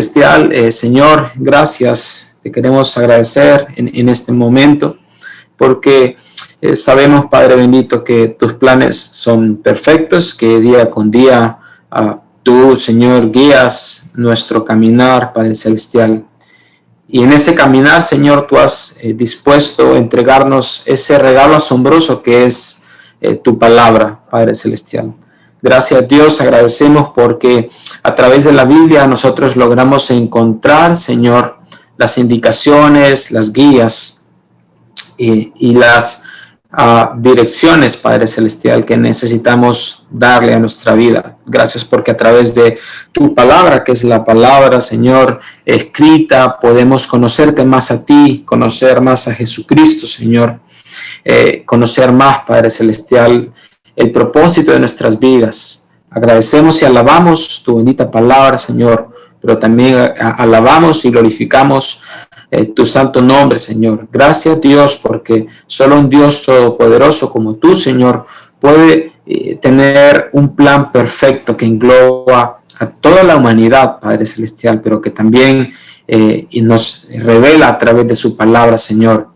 Celestial, Señor, gracias. Te queremos agradecer en este momento porque sabemos, Padre bendito, que tus planes son perfectos, que día con día tú, Señor, guías nuestro caminar, Padre Celestial. Y en ese caminar, Señor, tú has dispuesto a entregarnos ese regalo asombroso que es tu palabra, Padre Celestial. Gracias a Dios, agradecemos porque a través de la Biblia nosotros logramos encontrar, Señor, las indicaciones, las guías y las direcciones, Padre Celestial, que necesitamos darle a nuestra vida. Gracias porque a través de tu palabra, que es la palabra, Señor, escrita, podemos conocerte más a ti, conocer más a Jesucristo, Señor, conocer más, Padre Celestial, el propósito de nuestras vidas. Agradecemos y alabamos tu bendita palabra, Señor, pero también alabamos y glorificamos tu santo nombre, Señor. Gracias, Dios, porque solo un Dios todopoderoso como tú, Señor, puede tener un plan perfecto que engloba a toda la humanidad, Padre Celestial, pero que también nos revela a través de su palabra, Señor,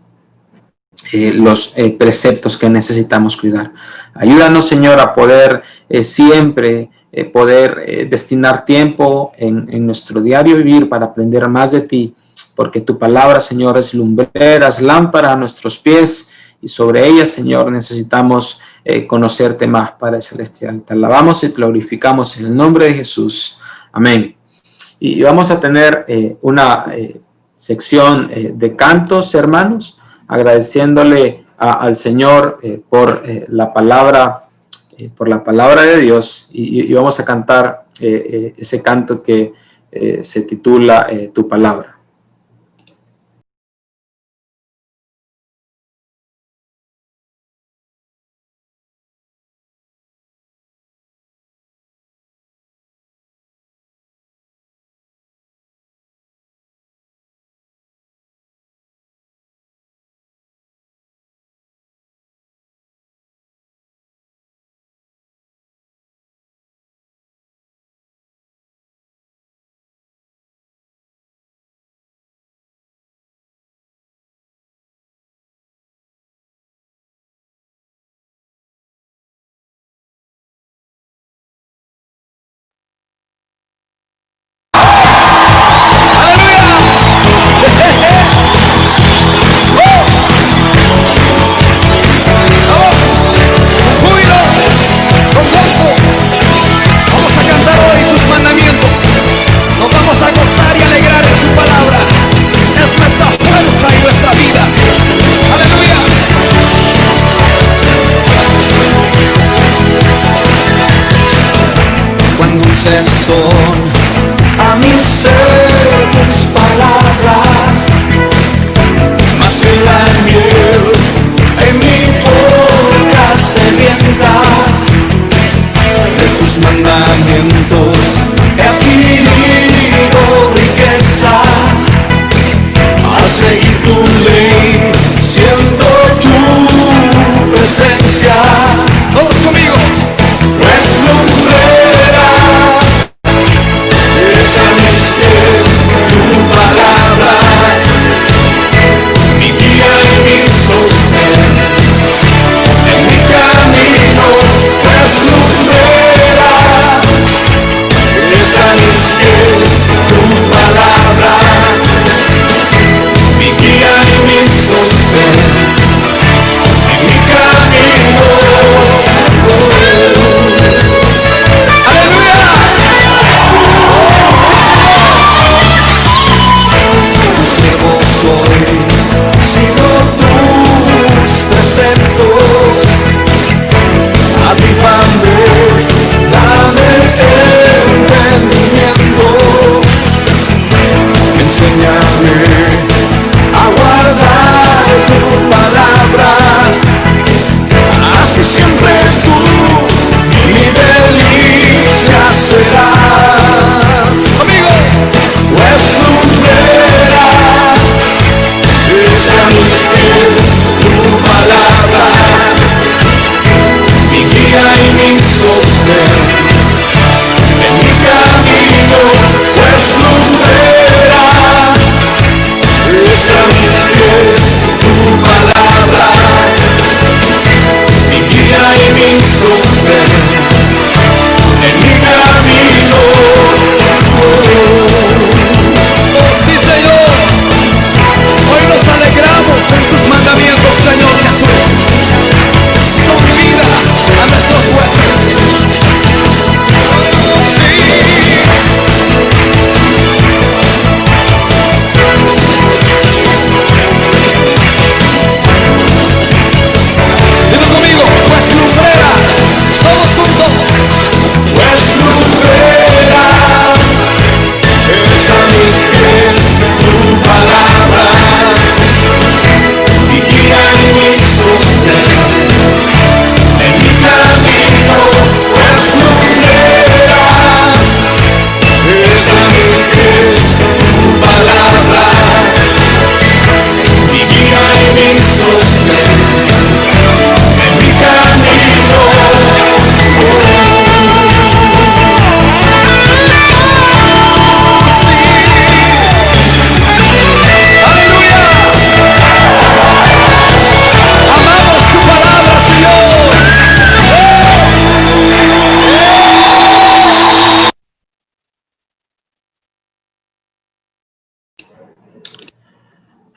los preceptos que necesitamos cuidar. Ayúdanos, Señor, a poder siempre poder destinar tiempo en nuestro diario vivir para aprender más de ti, porque tu palabra, Señor, es lumbrera, es lámpara a nuestros pies, y sobre ella, Señor, necesitamos conocerte más, Padre Celestial. Te alabamos y te glorificamos en el nombre de Jesús. Amén. Y vamos a tener una sección de cantos, hermanos, agradeciéndole al Señor por la palabra de Dios, y vamos a cantar ese canto que se titula Tu palabra.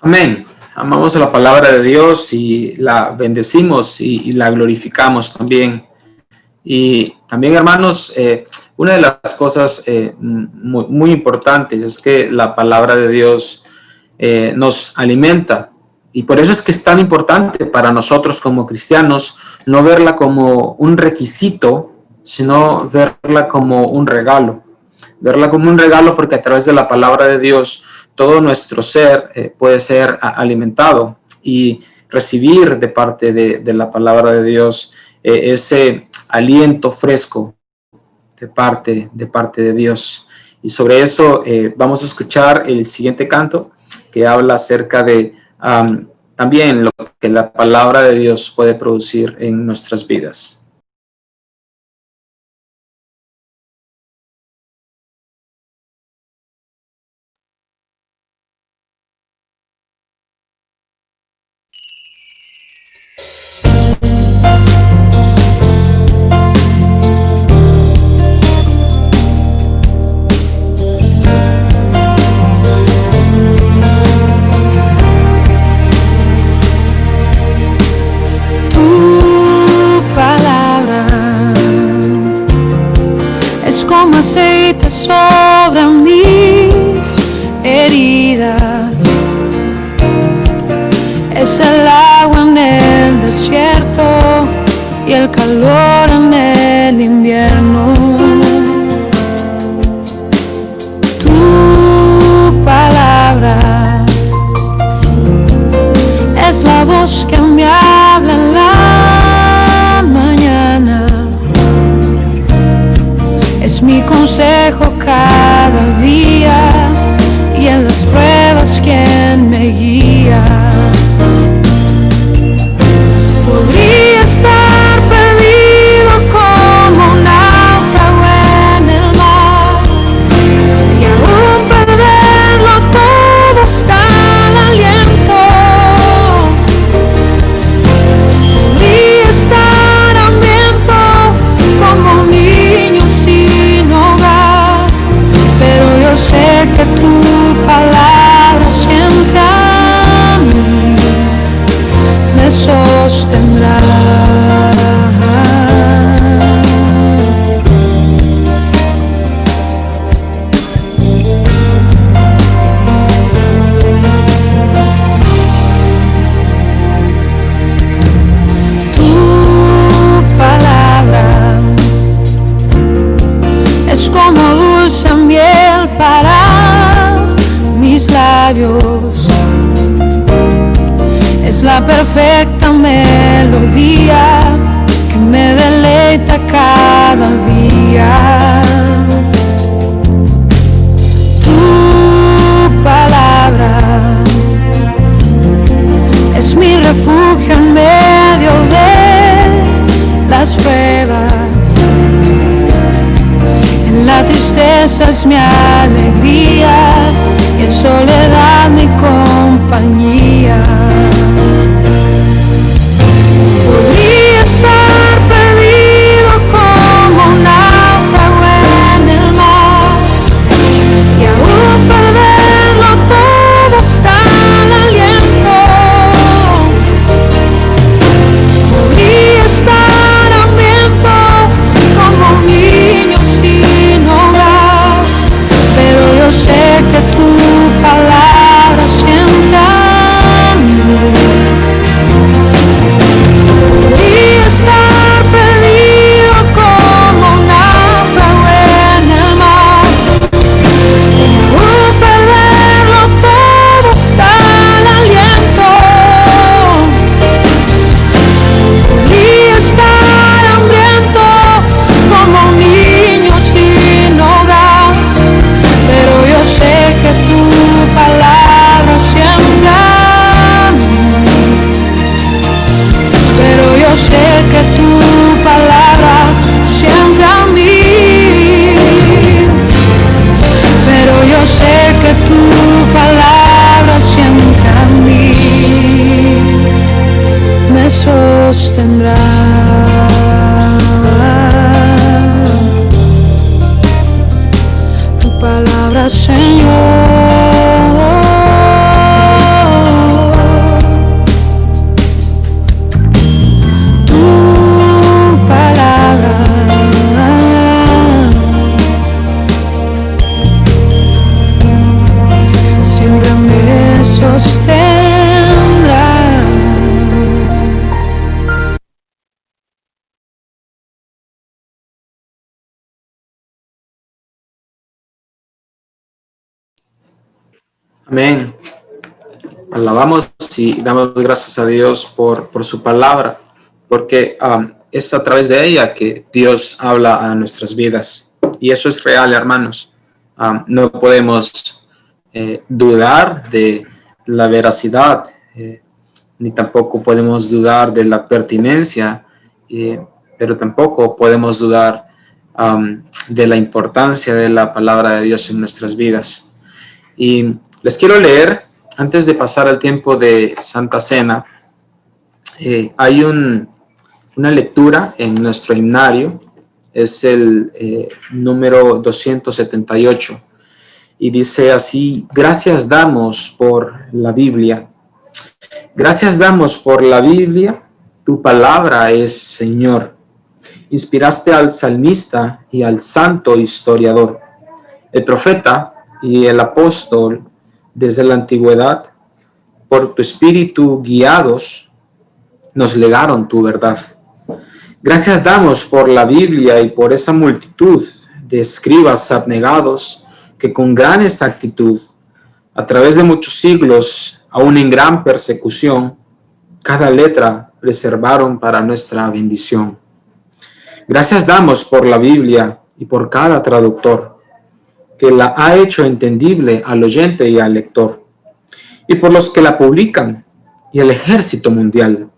Amén. Amamos la palabra de Dios y la bendecimos y la glorificamos también. Y también, hermanos, una de las cosas muy importantes es que la palabra de Dios nos alimenta. Y por eso es que es tan importante para nosotros como cristianos no verla como un requisito, sino verla como un regalo. Verla como un regalo porque a través de la palabra de Dios todo nuestro ser puede ser alimentado y recibir de parte de la palabra de Dios ese aliento fresco de parte de Dios. Y sobre eso vamos a escuchar el siguiente canto que habla acerca de también lo que la palabra de Dios puede producir en nuestras vidas. Aceite sobre mis heridas, es el agua en el desierto y el calor en el invierno. Tu palabra es la voz que me habla en la mañana. Es mi consejo cada día y en las pruebas quien me guía. Podría estar perdido como un náufrago en el mar y aún perderlo todo hasta el aliento. Podría estar hambriento como un niño sin hogar, pero yo sé que tu palabra siempre a mí me sostendrá. Tu palabra es como dulce miel para mis labios, es la perfecta melodía que me deleita cada día. Tu palabra es mi refugio en medio de las pruebas. En la tristeza es mi alegría y en soledad mi compañía. Podría estar perdido como un náufrago en el mar y aún perderlo todo hasta el aliento. Podría estar hambriento como un niño sin hogar, pero yo sé que tu palabra siempre a mí. Podría estar perdido como un náufrago en el mar y aún perderlo todo hasta el aliento. Podría estar hambriento como un niño sin hogar, pero yo sé que tu palabra siempre a mí. Pero yo sé que tu palabra siempre a mí. Pero yo sé que tu palabra siempre a mí me sostendrá. Tu palabra, Señor, Amén. Alabamos y damos gracias a Dios por su palabra, porque es a través de ella que Dios habla a nuestras vidas. Y eso es real, hermanos. No podemos dudar de la veracidad, ni tampoco podemos dudar de la pertinencia, pero tampoco podemos dudar de la importancia de la palabra de Dios en nuestras vidas. Y les quiero leer, antes de pasar al tiempo de Santa Cena, hay una lectura en nuestro himnario, es el número 278, y dice así: gracias damos por la Biblia. Gracias damos por la Biblia, tu palabra es Señor. Inspiraste al salmista y al santo historiador, el profeta y el apóstol desde la antigüedad. Por tu espíritu guiados, nos legaron tu verdad. Gracias damos por la Biblia y por esa multitud de escribas abnegados que con gran exactitud, a través de muchos siglos, aún en gran persecución, cada letra preservaron para nuestra bendición. Gracias damos por la Biblia y por cada traductor, que la ha hecho entendible al oyente y al lector, y por los que la publican, y el ejército mundial,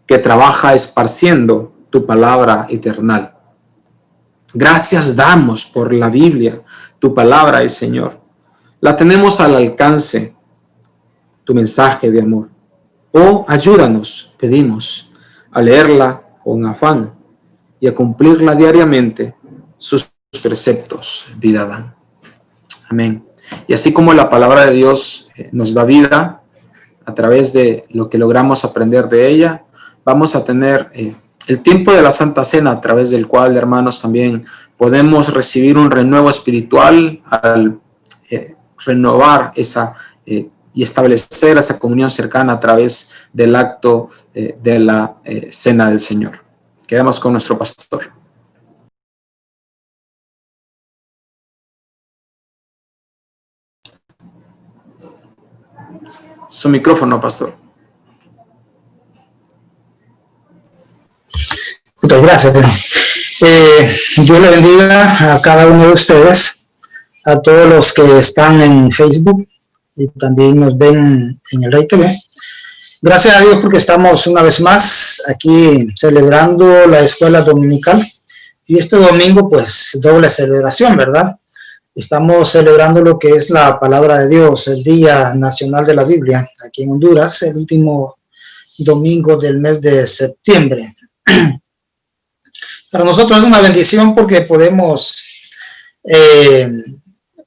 que trabaja esparciendo tu palabra eternal. Gracias damos por la Biblia, tu palabra es Señor. La tenemos al alcance, tu mensaje de amor. Oh, ayúdanos, pedimos, a leerla con afán y a cumplirla diariamente. Sus preceptos vida dan. Amén. Y así como la palabra de Dios nos da vida a través de lo que logramos aprender de ella, vamos a tener el tiempo de la Santa Cena, a través del cual, hermanos, también podemos recibir un renuevo espiritual al renovar esa y establecer esa comunión cercana a través del acto de la Cena del Señor. Quedamos con nuestro pastor. Su micrófono, pastor. Muchas gracias. Dios le bendiga a cada uno de ustedes, a todos los que están en Facebook y también nos ven en el Rey TV. Gracias a Dios porque estamos una vez más aquí celebrando la escuela dominical, y este domingo pues doble celebración, ¿verdad? Estamos celebrando lo que es la palabra de Dios, el Día Nacional de la Biblia, aquí en Honduras, el último domingo del mes de septiembre. Para nosotros es una bendición porque podemos,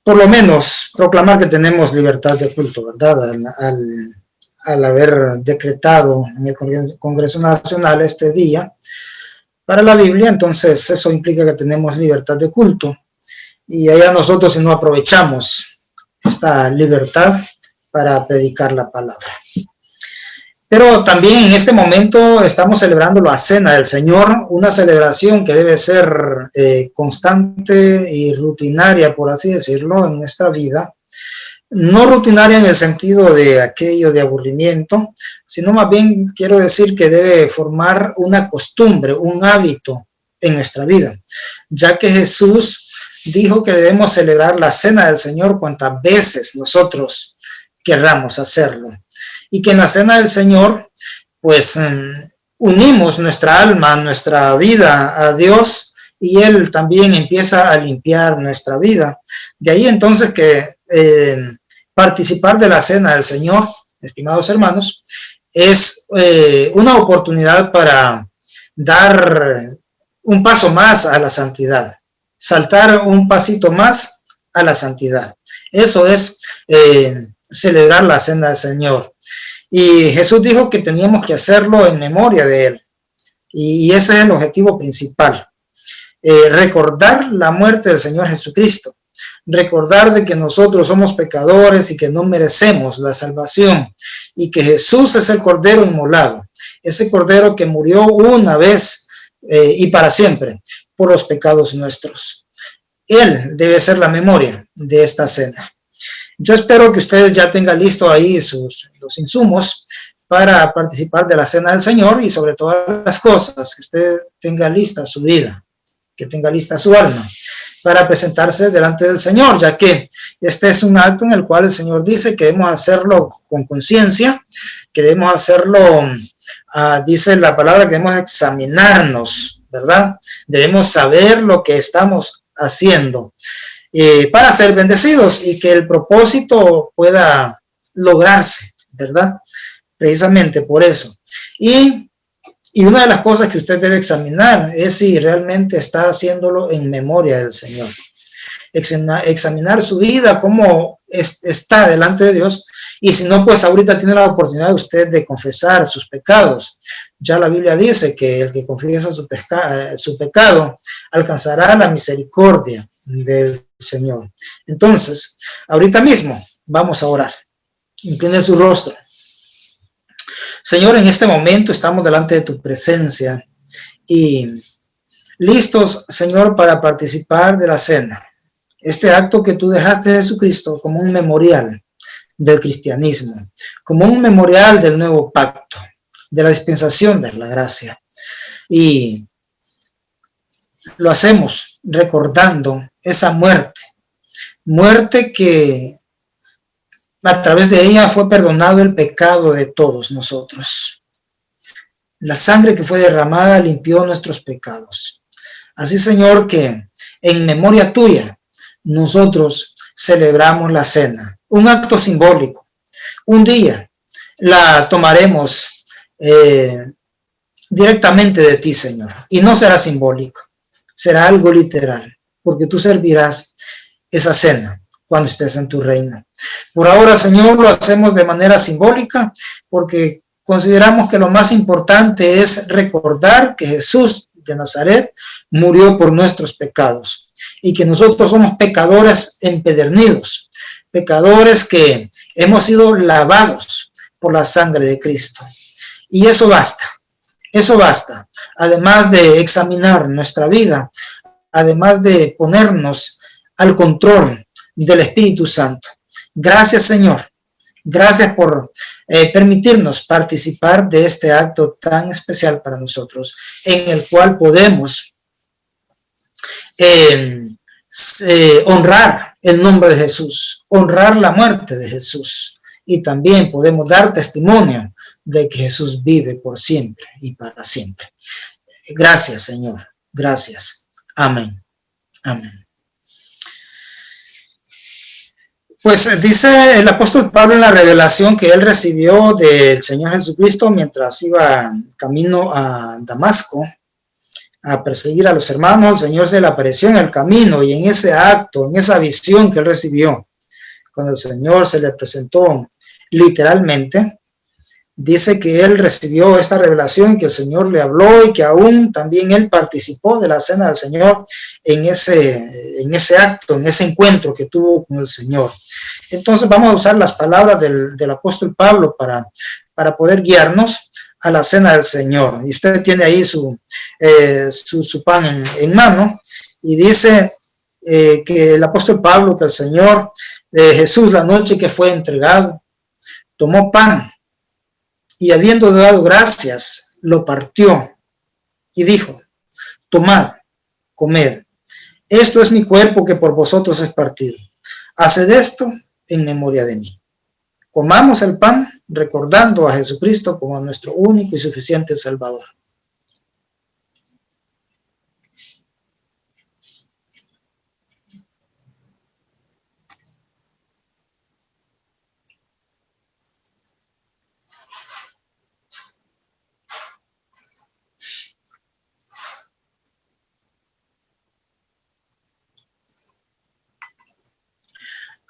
por lo menos, proclamar que tenemos libertad de culto, ¿verdad? Al haber decretado en el Congreso Nacional este día para la Biblia, entonces eso implica que tenemos libertad de culto. Y allá nosotros si no aprovechamos esta libertad para predicar la palabra. Pero también en este momento estamos celebrando la Cena del Señor, una celebración que debe ser constante y rutinaria, por así decirlo, en nuestra vida. No rutinaria en el sentido de aquello de aburrimiento, sino más bien quiero decir que debe formar una costumbre, un hábito en nuestra vida, ya que Jesús dijo que debemos celebrar la Cena del Señor cuantas veces nosotros querramos hacerlo. Y que en la Cena del Señor, pues, unimos nuestra alma, nuestra vida a Dios, y Él también empieza a limpiar nuestra vida. De ahí entonces que participar de la Cena del Señor, estimados hermanos, es una oportunidad para dar un paso más a la santidad, saltar un pasito más a la santidad. Eso es celebrar la Cena del Señor. Y Jesús dijo que teníamos que hacerlo en memoria de Él. Y ese es el objetivo principal. Recordar la muerte del Señor Jesucristo. Recordar de que nosotros somos pecadores y que no merecemos la salvación. Y que Jesús es el Cordero inmolado. Ese Cordero que murió una vez y para siempre por los pecados nuestros. Él debe ser la memoria de esta cena. Yo espero que ustedes ya tengan listo ahí los insumos para participar de la cena del Señor y sobre todas las cosas, que usted tenga lista su vida, que tenga lista su alma para presentarse delante del Señor, ya que este es un acto en el cual el Señor dice que debemos hacerlo con conciencia, que debemos hacerlo, dice la palabra, que debemos examinarnos, ¿verdad? Debemos saber lo que estamos haciendo para ser bendecidos y que el propósito pueda lograrse, ¿verdad? Precisamente por eso. Y una de las cosas que usted debe examinar es si realmente está haciéndolo en memoria del Señor. Examinar su vida, cómo está delante de Dios, y si no, pues ahorita tiene la oportunidad usted de confesar sus pecados. Ya la Biblia dice que el que confiesa su pecado alcanzará la misericordia del Señor. Entonces, ahorita mismo vamos a orar. Incline su rostro. Señor, en este momento estamos delante de tu presencia y listos, Señor, para participar de la cena. Este acto que tú dejaste de Jesucristo como un memorial del cristianismo, como un memorial del nuevo pacto, de la dispensación de la gracia. Y lo hacemos recordando esa muerte que a través de ella fue perdonado el pecado de todos nosotros. La sangre que fue derramada limpió nuestros pecados. Así, Señor, que en memoria tuya nosotros celebramos la cena, un acto simbólico. Un día la tomaremos directamente de ti, Señor, y no será simbólico, será algo literal, porque tú servirás esa cena cuando estés en tu reino. Por ahora, Señor, lo hacemos de manera simbólica porque consideramos que lo más importante es recordar que Jesús de Nazaret murió por nuestros pecados y que nosotros somos pecadores empedernidos, pecadores que hemos sido lavados por la sangre de Cristo. Y eso basta, eso basta. Además de examinar nuestra vida, además de ponernos al control del Espíritu Santo. Gracias, Señor. Gracias por permitirnos participar de este acto tan especial para nosotros, en el cual podemos honrar el nombre de Jesús, honrar la muerte de Jesús, y también podemos dar testimonio de que Jesús vive por siempre y para siempre. Gracias, Señor. Gracias. Amén. Amén. Pues dice el apóstol Pablo en la revelación que él recibió del Señor Jesucristo mientras iba camino a Damasco a perseguir a los hermanos. El Señor se le apareció en el camino, y en ese acto, en esa visión que él recibió, cuando el Señor se le presentó literalmente, dice que él recibió esta revelación, que el Señor le habló y que aún también él participó de la cena del Señor en ese acto, en ese encuentro que tuvo con el Señor. Entonces vamos a usar las palabras del apóstol Pablo para poder guiarnos a la cena del Señor. Y usted tiene ahí su pan en mano, y dice que el apóstol Pablo, que el Señor Jesús, la noche que fue entregado, tomó pan y habiendo dado gracias, lo partió y dijo: tomad, comed, esto es mi cuerpo que por vosotros es partido. Haced esto en memoria de mí. Comamos el pan recordando a Jesucristo como nuestro único y suficiente Salvador.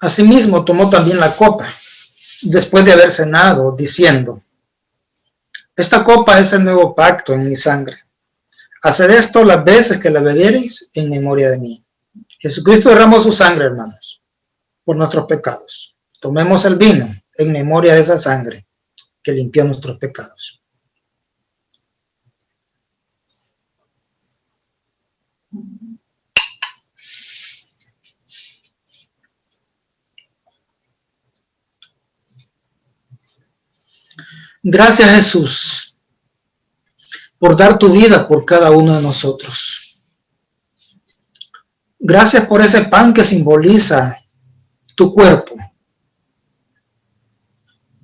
Asimismo tomó también la copa, después de haber cenado, diciendo: esta copa es el nuevo pacto en mi sangre. Haced esto las veces que la bebiereis en memoria de mí. Jesucristo derramó su sangre, hermanos, por nuestros pecados. Tomemos el vino en memoria de esa sangre que limpió nuestros pecados. Gracias, Jesús, por dar tu vida por cada uno de nosotros. Gracias por ese pan que simboliza tu cuerpo.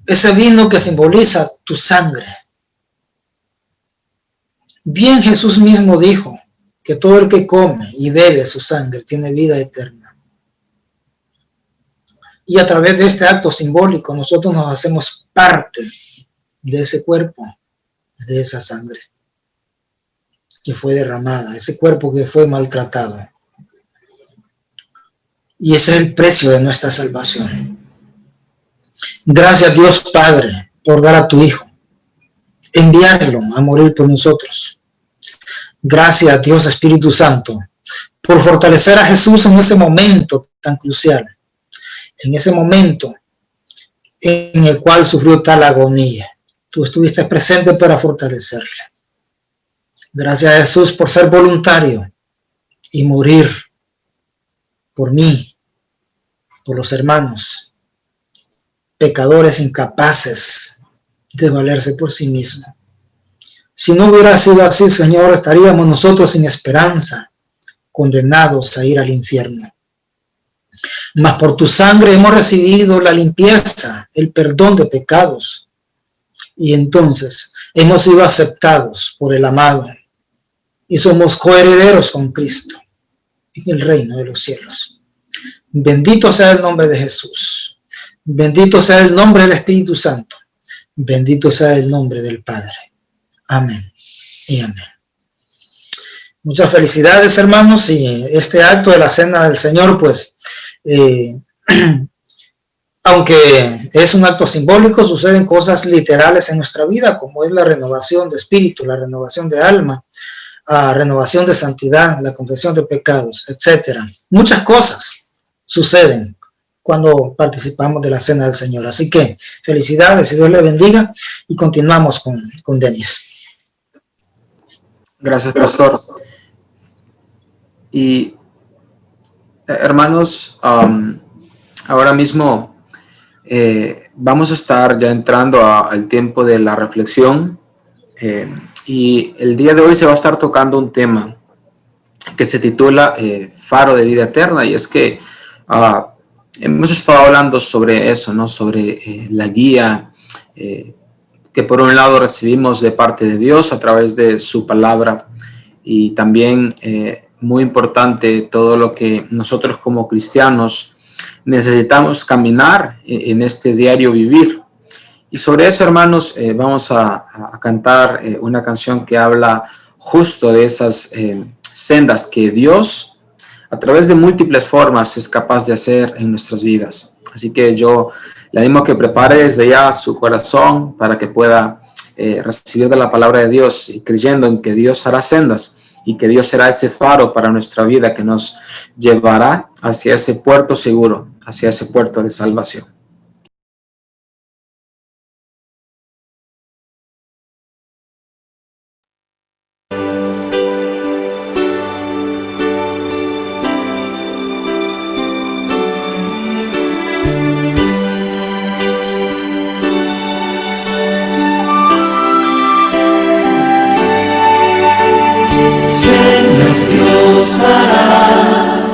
Ese vino que simboliza tu sangre. Bien, Jesús mismo dijo que todo el que come y bebe su sangre tiene vida eterna. Y a través de este acto simbólico nosotros nos hacemos parte de ese cuerpo, de esa sangre que fue derramada, ese cuerpo que fue maltratado. Y ese es el precio de nuestra salvación. Gracias, Dios Padre, por dar a tu Hijo, enviarlo a morir por nosotros. Gracias, Dios Espíritu Santo, por fortalecer a Jesús en ese momento tan crucial, en ese momento en el cual sufrió tal agonía. Tú estuviste presente para fortalecerle. Gracias, Jesús, por ser voluntario y morir por mí, por los hermanos, pecadores incapaces de valerse por sí mismos. Si no hubiera sido así, Señor, estaríamos nosotros sin esperanza, condenados a ir al infierno. Mas por tu sangre hemos recibido la limpieza, el perdón de pecados, y entonces hemos sido aceptados por el amado y somos coherederos con Cristo en el reino de los cielos. Bendito sea el nombre de Jesús. Bendito sea el nombre del Espíritu Santo. Bendito sea el nombre del Padre. Amén y amén. Muchas felicidades, hermanos, y este acto de la Cena del Señor, pues, aunque es un acto simbólico, suceden cosas literales en nuestra vida, como es la renovación de espíritu, la renovación de alma, renovación de santidad, la confesión de pecados, etcétera. Muchas cosas suceden cuando participamos de la Cena del Señor. Así que felicidades y Dios le bendiga, y continuamos con Denis. Gracias, pastor. Y hermanos, ahora mismo vamos a estar ya entrando al tiempo de la reflexión, y el día de hoy se va a estar tocando un tema que se titula Faro de Vida Eterna, y es que hemos estado hablando sobre eso, ¿no? Sobre la guía que por un lado recibimos de parte de Dios a través de su palabra, y también muy importante todo lo que nosotros como cristianos necesitamos caminar en este diario vivir. Y sobre eso, hermanos, vamos a cantar una canción que habla justo de esas sendas que Dios a través de múltiples formas es capaz de hacer en nuestras vidas. Así que yo le animo a que prepare desde ya su corazón para que pueda recibir de la palabra de Dios, y creyendo en que Dios hará sendas y que Dios será ese faro para nuestra vida que nos llevará hacia ese puerto seguro, hacia ese puerto de salvación. Dios hará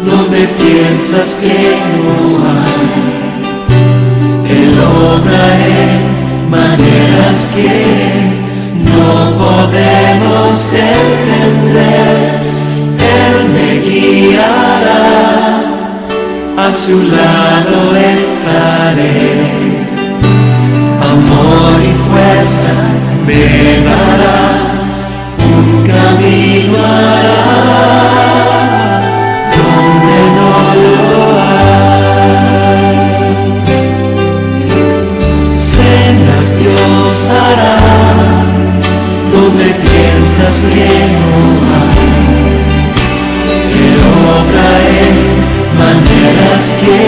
donde piensas que no hay. Él obra en maneras que no podemos entender. Él me guiará, a su lado estaré. Amor y fuerza me dará, un camino hará donde no lo hay. Sendas Dios hará donde piensas que no hay. Él obra en maneras que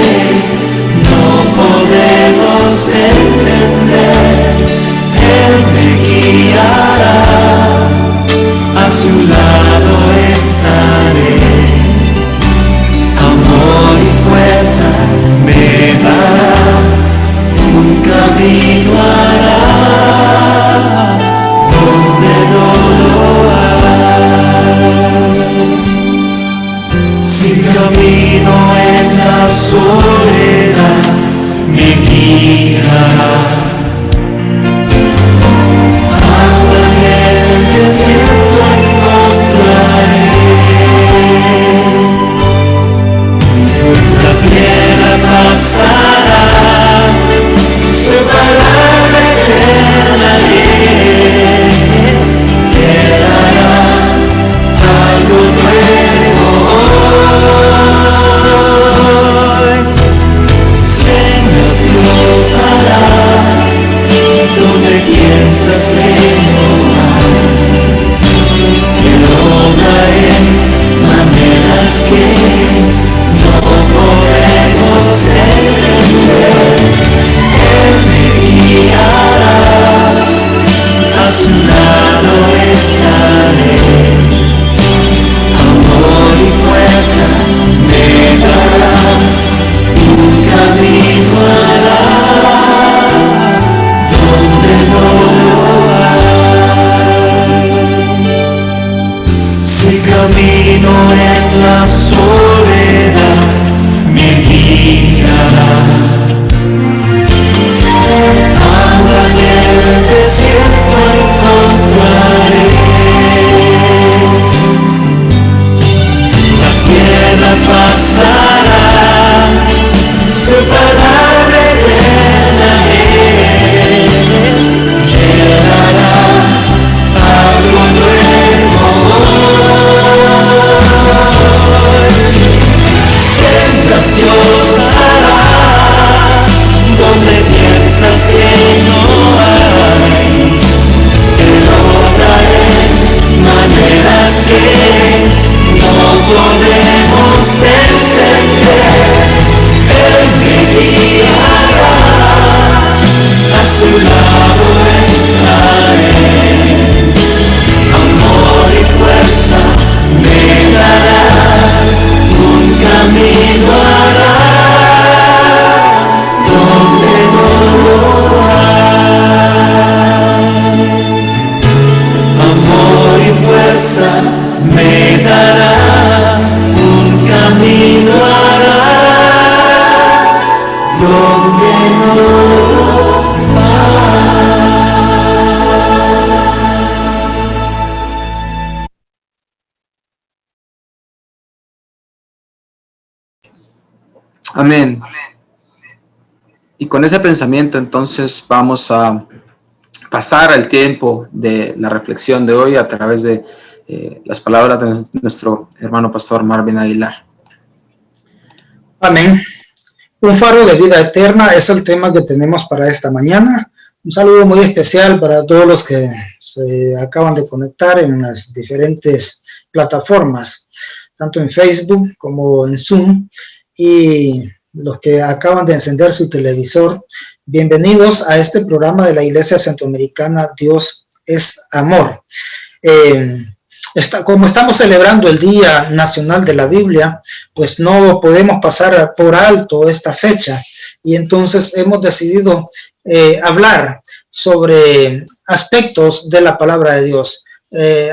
piensas que no hay, Él obra en maneras que no podemos entender. Él me guiará, a su lado estaré. Amor y fuerza me dará, un camino hará donde no lo hay. Si camino en la soledad, me guiará. Agua en el desierto encontraré. La tierra pasará, su palabra eterna es. Él dará algo nuevo hoy. Siembras Dios hará, donde piensas que no hay. Él obra en maneras que no podemos entender. Él me guiará, a su lado estaré. Amor y fuerza me dará, un camino hará donde no lo hay. Amor y fuerza me dará, un camino hará donde no lo hay. Amén. Y con ese pensamiento entonces vamos a pasar al tiempo de la reflexión de hoy a través de las palabras de nuestro hermano pastor Marvin Aguilar. Amén. Un faro de vida eterna es el tema que tenemos para esta mañana. Un saludo muy especial para todos los que se acaban de conectar en las diferentes plataformas, tanto en Facebook como en Zoom, y los que acaban de encender su televisor. Bienvenidos a este programa de la Iglesia Centroamericana Dios es Amor. Como estamos celebrando el Día Nacional de la Biblia, pues no podemos pasar por alto esta fecha, y entonces hemos decidido hablar sobre aspectos de la palabra de Dios,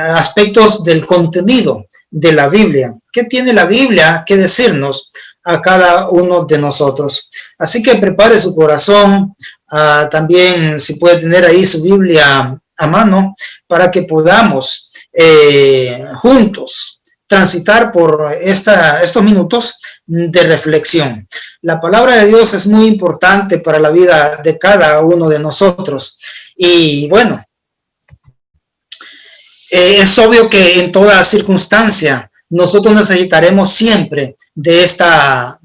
aspectos del contenido de la Biblia. ¿Qué tiene la Biblia que decirnos a cada uno de nosotros? Así que prepare su corazón, también si puede tener ahí su Biblia a mano, para que podamos juntos transitar por estos minutos de reflexión. La palabra de Dios es muy importante para la vida de cada uno de nosotros, y bueno, es obvio que en toda circunstancia nosotros necesitaremos siempre de esta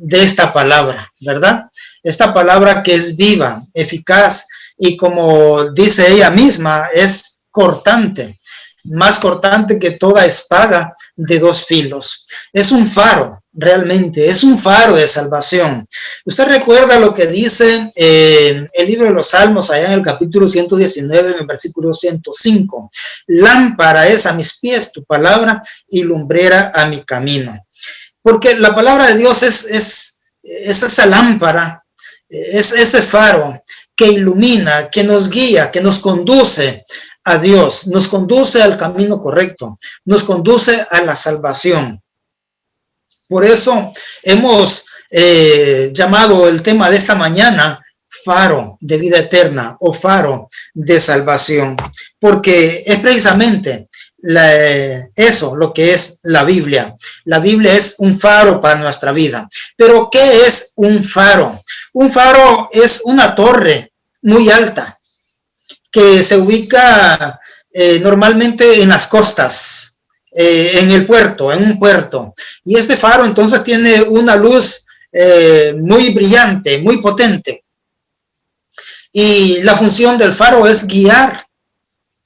palabra, ¿verdad? Esta palabra que es viva, eficaz, y como dice ella misma, es cortante, más cortante que toda espada de dos filos. Es un faro, realmente, es un faro de salvación. Usted recuerda lo que dice el libro de los Salmos, allá en el capítulo 119, en el versículo 105. Lámpara es a mis pies tu palabra y lumbrera a mi camino. Porque la palabra de Dios es esa lámpara, es ese faro que ilumina, que nos guía, que nos conduce a Dios, nos conduce al camino correcto, nos conduce a la salvación. Por eso hemos llamado el tema de esta mañana faro de vida eterna o faro de salvación, porque es precisamente eso lo que es la Biblia. La Biblia es un faro para nuestra vida. Pero ¿qué es un faro? Un faro es una torre muy alta que se ubica normalmente en las costas, en el puerto, en un puerto. Y este faro entonces tiene una luz muy brillante, muy potente. Y la función del faro es guiar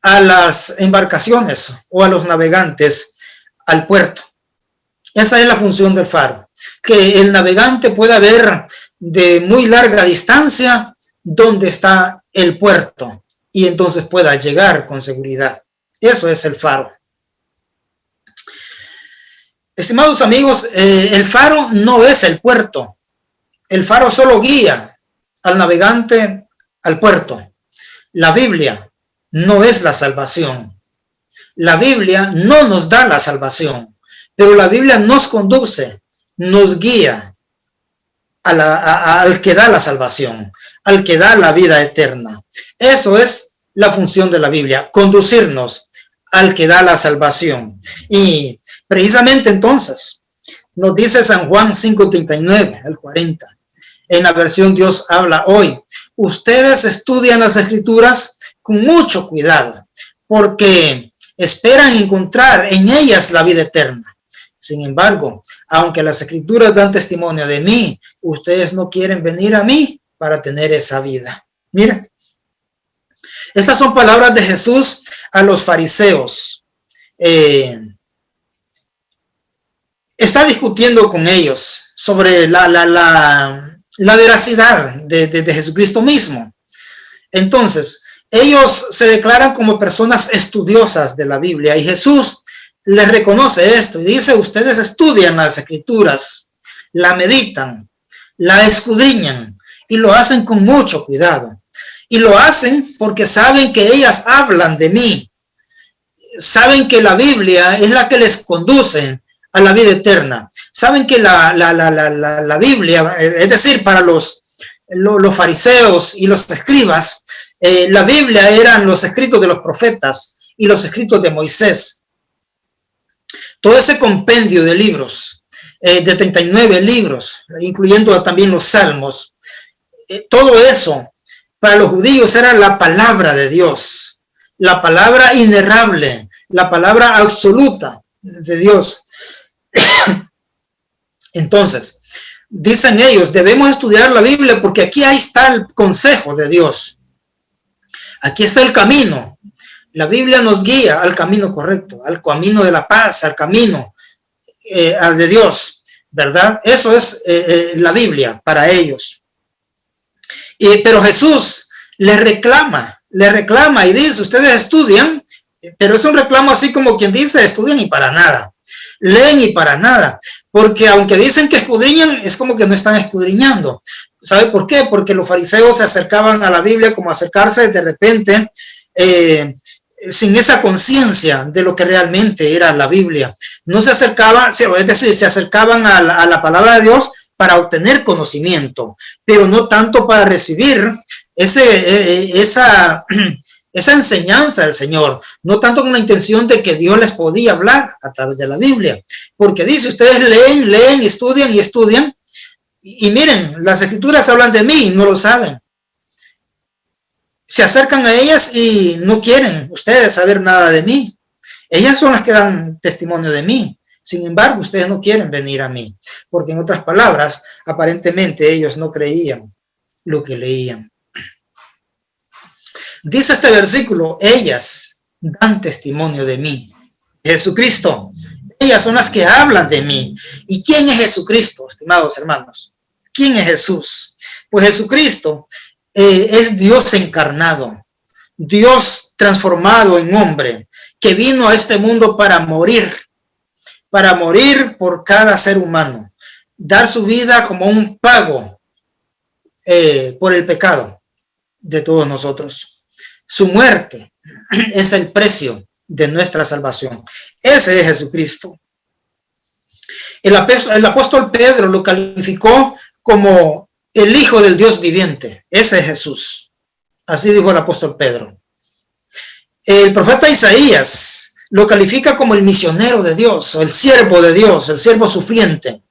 a las embarcaciones o a los navegantes al puerto. Esa es la función del faro, que el navegante pueda ver de muy larga distancia dónde está el puerto y entonces pueda llegar con seguridad. Eso es el faro. Estimados amigos, el faro no es el puerto. El faro solo guía al navegante al puerto. La Biblia no es la salvación. La Biblia no nos da la salvación, pero la Biblia nos conduce, nos guía al que da la salvación, al que da la vida eterna. Eso es la función de la Biblia, conducirnos al que da la salvación. Y precisamente entonces nos dice San Juan 5:39 al 40, en la versión Dios habla hoy: ustedes estudian las Escrituras con mucho cuidado, porque esperan encontrar en ellas la vida eterna. Sin embargo, aunque las Escrituras dan testimonio de mí, ustedes no quieren venir a mí para tener esa vida. Miren, estas son palabras de Jesús a los fariseos. Está discutiendo con ellos sobre la veracidad de Jesucristo mismo. Entonces, ellos se declaran como personas estudiosas de la Biblia y Jesús les reconoce esto y dice: ustedes estudian las Escrituras, la meditan, la escudriñan y lo hacen con mucho cuidado. Y lo hacen porque saben que ellas hablan de mí. Saben que la Biblia es la que les conduce a la vida eterna. Saben que la Biblia, es decir, para los fariseos y los escribas, la Biblia eran los escritos de los profetas y los escritos de Moisés. Todo ese compendio de libros, de 39 libros, incluyendo también los salmos, todo eso para los judíos era la palabra de Dios, la palabra inerrable, la palabra absoluta de Dios. Entonces, dicen ellos, debemos estudiar la Biblia porque aquí ahí está el consejo de Dios. Aquí está el camino. La Biblia nos guía al camino correcto, al camino de la paz, al camino al de Dios, ¿verdad? Eso es la Biblia para ellos. Pero Jesús les reclama y dice: ustedes estudian, pero es un reclamo así como quien dice: estudian y para nada, leen y para nada, porque aunque dicen que escudriñan, es como que no están escudriñando. ¿Sabe por qué? Porque los fariseos se acercaban a la Biblia como acercarse de repente, sin esa conciencia de lo que realmente era la Biblia. No se acercaban, es decir, se acercaban a la palabra de Dios para obtener conocimiento, pero no tanto para recibir esa enseñanza del Señor, no tanto con la intención de que Dios les podía hablar a través de la Biblia, porque dice: ustedes leen, estudian y estudian, y miren, las Escrituras hablan de mí y no lo saben. Se acercan a ellas y no quieren ustedes saber nada de mí. Ellas son las que dan testimonio de mí. Sin embargo, ustedes no quieren venir a mí, porque en otras palabras, aparentemente ellos no creían lo que leían. Dice este versículo: ellas dan testimonio de mí. Jesucristo. Ellas son las que hablan de mí. ¿Y quién es Jesucristo, estimados hermanos? ¿Quién es Jesús? Pues Jesucristo es Dios encarnado, Dios transformado en hombre, que vino a este mundo para morir por cada ser humano, dar su vida como un pago por el pecado de todos nosotros. Su muerte es el precio de nuestra salvación. Ese es Jesucristo. El apóstol Pedro lo calificó como el Hijo del Dios viviente. Ese es Jesús. Así dijo el apóstol Pedro. El profeta Isaías lo califica como el misionero de Dios, o el siervo de Dios, el siervo sufriente,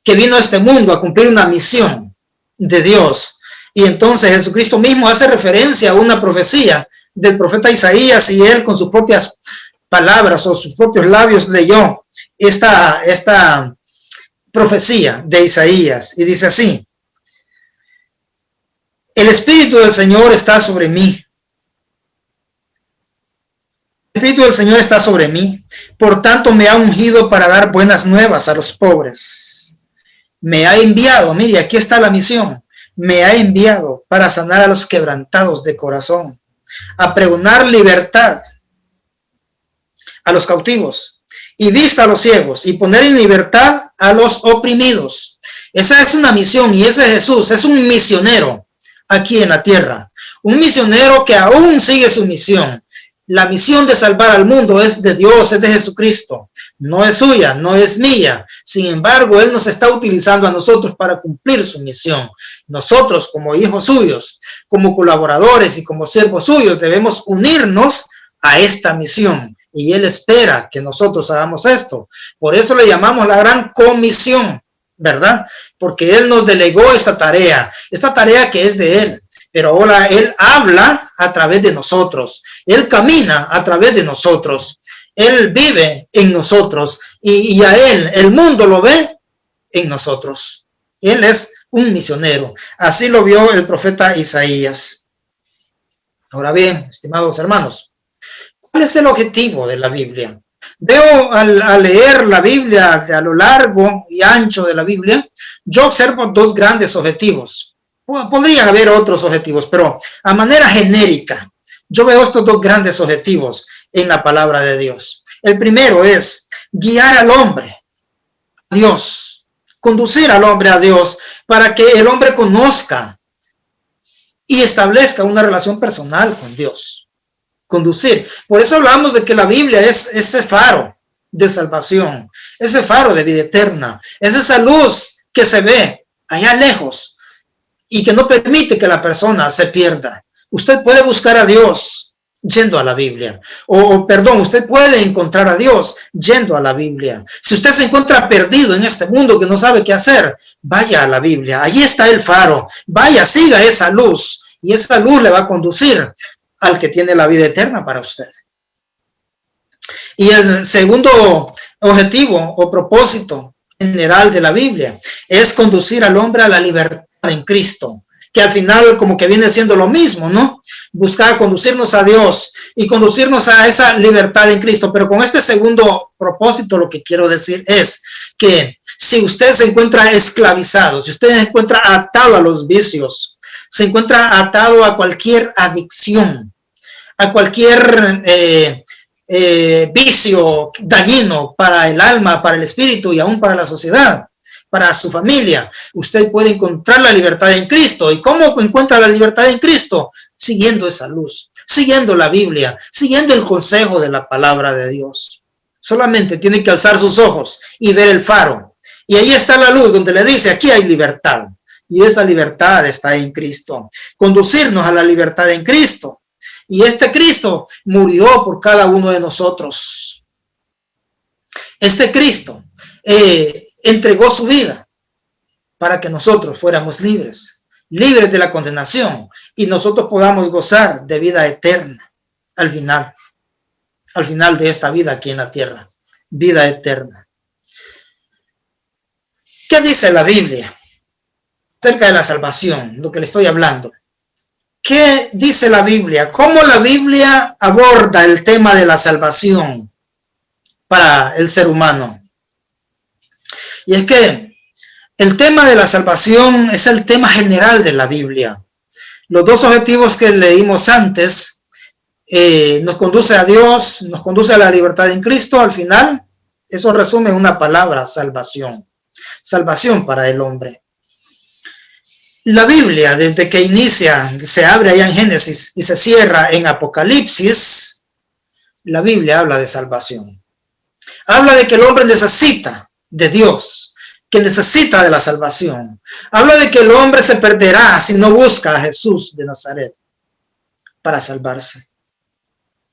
que vino a este mundo a cumplir una misión de Dios. Y entonces Jesucristo mismo hace referencia a una profecía del profeta Isaías, y él con sus propias palabras o sus propios labios leyó esta profecía de Isaías, y dice así: el Espíritu del Señor está sobre mí, del Señor está sobre mí, por tanto me ha ungido para dar buenas nuevas a los pobres. Me ha enviado, mire, aquí está la misión, me ha enviado para sanar a los quebrantados de corazón, a pregonar libertad a los cautivos y vista a los ciegos y poner en libertad a los oprimidos. Esa es una misión y ese Jesús es un misionero aquí en la tierra, un misionero que aún sigue su misión. La misión de salvar al mundo es de Dios, es de Jesucristo, no es suya, no es mía. Sin embargo, Él nos está utilizando a nosotros para cumplir su misión. Nosotros, como hijos suyos, como colaboradores y como siervos suyos, debemos unirnos a esta misión. Y Él espera que nosotros hagamos esto. Por eso le llamamos la gran comisión, ¿verdad? Porque Él nos delegó esta tarea que es de Él. Pero ahora Él habla a través de nosotros. Él camina a través de nosotros. Él vive en nosotros. Y a Él, el mundo lo ve en nosotros. Él es un misionero. Así lo vio el profeta Isaías. Ahora bien, estimados hermanos, ¿cuál es el objetivo de la Biblia? Veo al leer la Biblia a lo largo y ancho de la Biblia, yo observo dos grandes objetivos. Podría haber otros objetivos, pero a manera genérica, yo veo estos dos grandes objetivos en la palabra de Dios. El primero es guiar al hombre a Dios, conducir al hombre a Dios para que el hombre conozca y establezca una relación personal con Dios. Conducir. Por eso hablamos de que la Biblia es ese faro de salvación, ese faro de vida eterna, es esa luz que se ve allá lejos y que no permite que la persona se pierda. Usted puede buscar a Dios yendo a la Biblia. Usted puede encontrar a Dios yendo a la Biblia. Si usted se encuentra perdido en este mundo que no sabe qué hacer, vaya a la Biblia. Allí está el faro. Vaya, siga esa luz. Y esa luz le va a conducir al que tiene la vida eterna para usted. Y el segundo objetivo o propósito general de la Biblia es conducir al hombre a la libertad en Cristo, que al final como que viene siendo lo mismo, ¿no? Buscar conducirnos a Dios y conducirnos a esa libertad en Cristo. Pero con este segundo propósito lo que quiero decir es que si usted se encuentra esclavizado, si usted se encuentra atado a los vicios, se encuentra atado a cualquier adicción, a cualquier vicio dañino para el alma, para el espíritu y aún para la sociedad, para su familia, usted puede encontrar la libertad en Cristo. ¿Y cómo encuentra la libertad en Cristo? Siguiendo esa luz, siguiendo la Biblia, siguiendo el consejo de la palabra de Dios. Solamente tiene que alzar sus ojos y ver el faro. Y ahí está la luz donde le dice, aquí hay libertad. Y esa libertad está en Cristo. Conducirnos a la libertad en Cristo. Y este Cristo murió por cada uno de nosotros. Este Cristo entregó su vida para que nosotros fuéramos libres de la condenación y nosotros podamos gozar de vida eterna al final de esta vida aquí en la tierra, vida eterna. ¿Qué dice la Biblia acerca de la salvación? Lo que le estoy hablando. ¿Qué dice la Biblia? ¿Cómo la Biblia aborda el tema de la salvación para el ser humano? Y es que el tema de la salvación es el tema general de la Biblia. Los dos objetivos que leímos antes nos conduce a Dios, nos conduce a la libertad en Cristo. Al final, eso resume una palabra, salvación. Salvación para el hombre. La Biblia, desde que inicia, se abre allá en Génesis y se cierra en Apocalipsis, la Biblia habla de salvación. Habla de que el hombre necesita de Dios, que necesita de la salvación. Habla de que el hombre se perderá si no busca a Jesús de Nazaret para salvarse.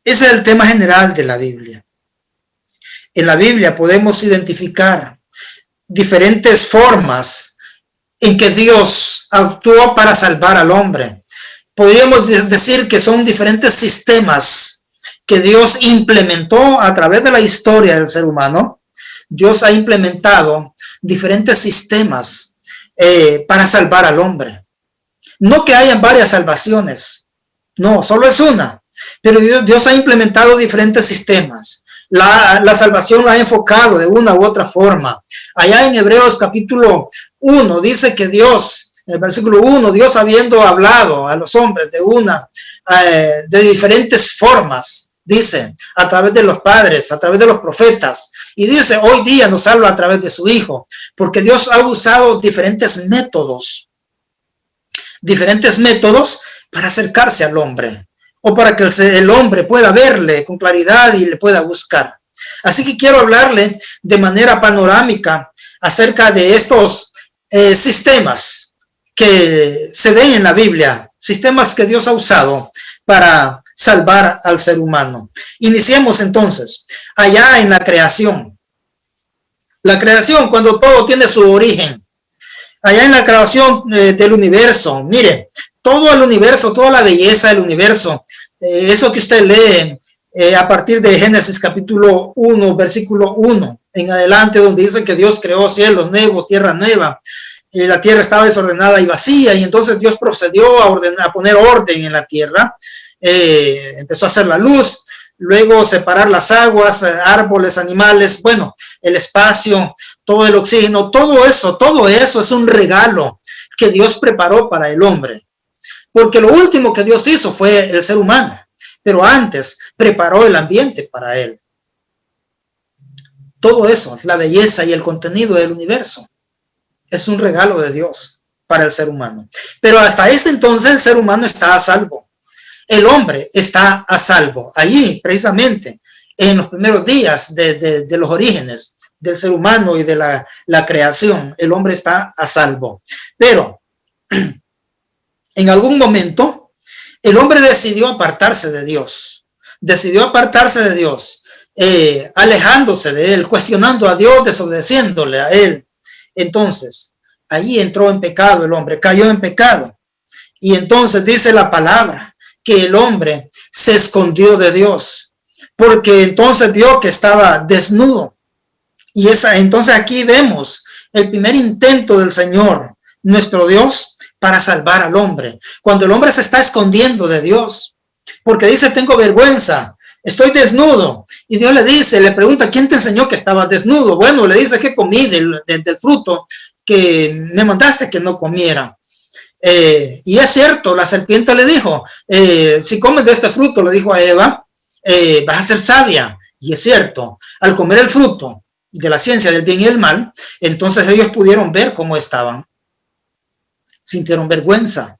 Ese es el tema general de la Biblia. En la Biblia podemos identificar diferentes formas en que Dios actuó para salvar al hombre. Podríamos decir que son diferentes sistemas que Dios implementó a través de la historia del ser humano. Dios ha implementado diferentes sistemas para salvar al hombre. No que hayan varias salvaciones, no, solo es una. pero Dios ha implementado diferentes sistemas. La salvación la ha enfocado de una u otra forma. Allá en Hebreos capítulo 1 dice que Dios, en el versículo 1, Dios habiendo hablado a los hombres de diferentes formas, dice, a través de los padres, a través de los profetas, y dice, hoy día nos habla a través de su Hijo, porque Dios ha usado diferentes métodos para acercarse al hombre, o para que el hombre pueda verle con claridad y le pueda buscar. Así que quiero hablarle de manera panorámica acerca de estos sistemas que se ven en la Biblia, sistemas que Dios ha usado para salvar al ser humano. Iniciemos entonces allá en la creación. La creación, cuando todo tiene su origen. Allá en la creación del universo, mire, todo el universo, toda la belleza del universo, eso que usted lee a partir de Génesis capítulo 1, versículo 1 en adelante, donde dice que Dios creó cielos nuevos, tierra nueva, la tierra estaba desordenada y vacía, y entonces Dios procedió a poner orden en la tierra, empezó a hacer la luz, luego separar las aguas, árboles, animales, bueno, el espacio, todo el oxígeno, todo eso es un regalo que Dios preparó para el hombre. Porque lo último que Dios hizo fue el ser humano, pero antes preparó el ambiente para él. Todo eso, la belleza y el contenido del universo, es un regalo de Dios para el ser humano. Pero hasta este entonces el ser humano está a salvo. El hombre está a salvo. Allí, precisamente, en los primeros días de los orígenes del ser humano y de la creación, el hombre está a salvo. Pero en algún momento, el hombre decidió apartarse de Dios. Alejándose de él, cuestionando a Dios, desobedeciéndole a él. Entonces, allí entró en pecado el hombre, cayó en pecado. Y entonces dice la palabra que el hombre se escondió de Dios, porque entonces vio que estaba desnudo. Y entonces aquí vemos el primer intento del Señor, nuestro Dios, para salvar al hombre. Cuando el hombre se está escondiendo de Dios, porque dice, tengo vergüenza, estoy desnudo. Y Dios le pregunta, ¿quién te enseñó que estabas desnudo? Bueno, le dice que comí del fruto que me mandaste que no comiera. Y es cierto, la serpiente le dijo, si comes de este fruto, le dijo a Eva, vas a ser sabia. Y es cierto, al comer el fruto de la ciencia del bien y el mal, entonces ellos pudieron ver cómo estaban. Sintieron vergüenza.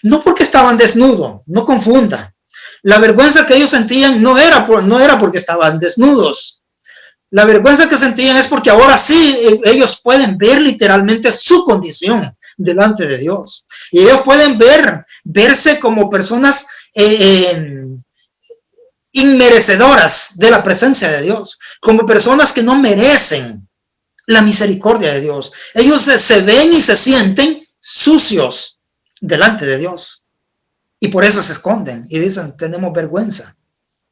No porque estaban desnudos, no confunda. La vergüenza que ellos sentían no era porque estaban desnudos. La vergüenza que sentían es porque ahora sí ellos pueden ver literalmente su condición delante de Dios. Y ellos pueden verse como personas inmerecedoras de la presencia de Dios, como personas que no merecen la misericordia de Dios. Ellos se ven y se sienten sucios delante de Dios. Y por eso se esconden y dicen, tenemos vergüenza.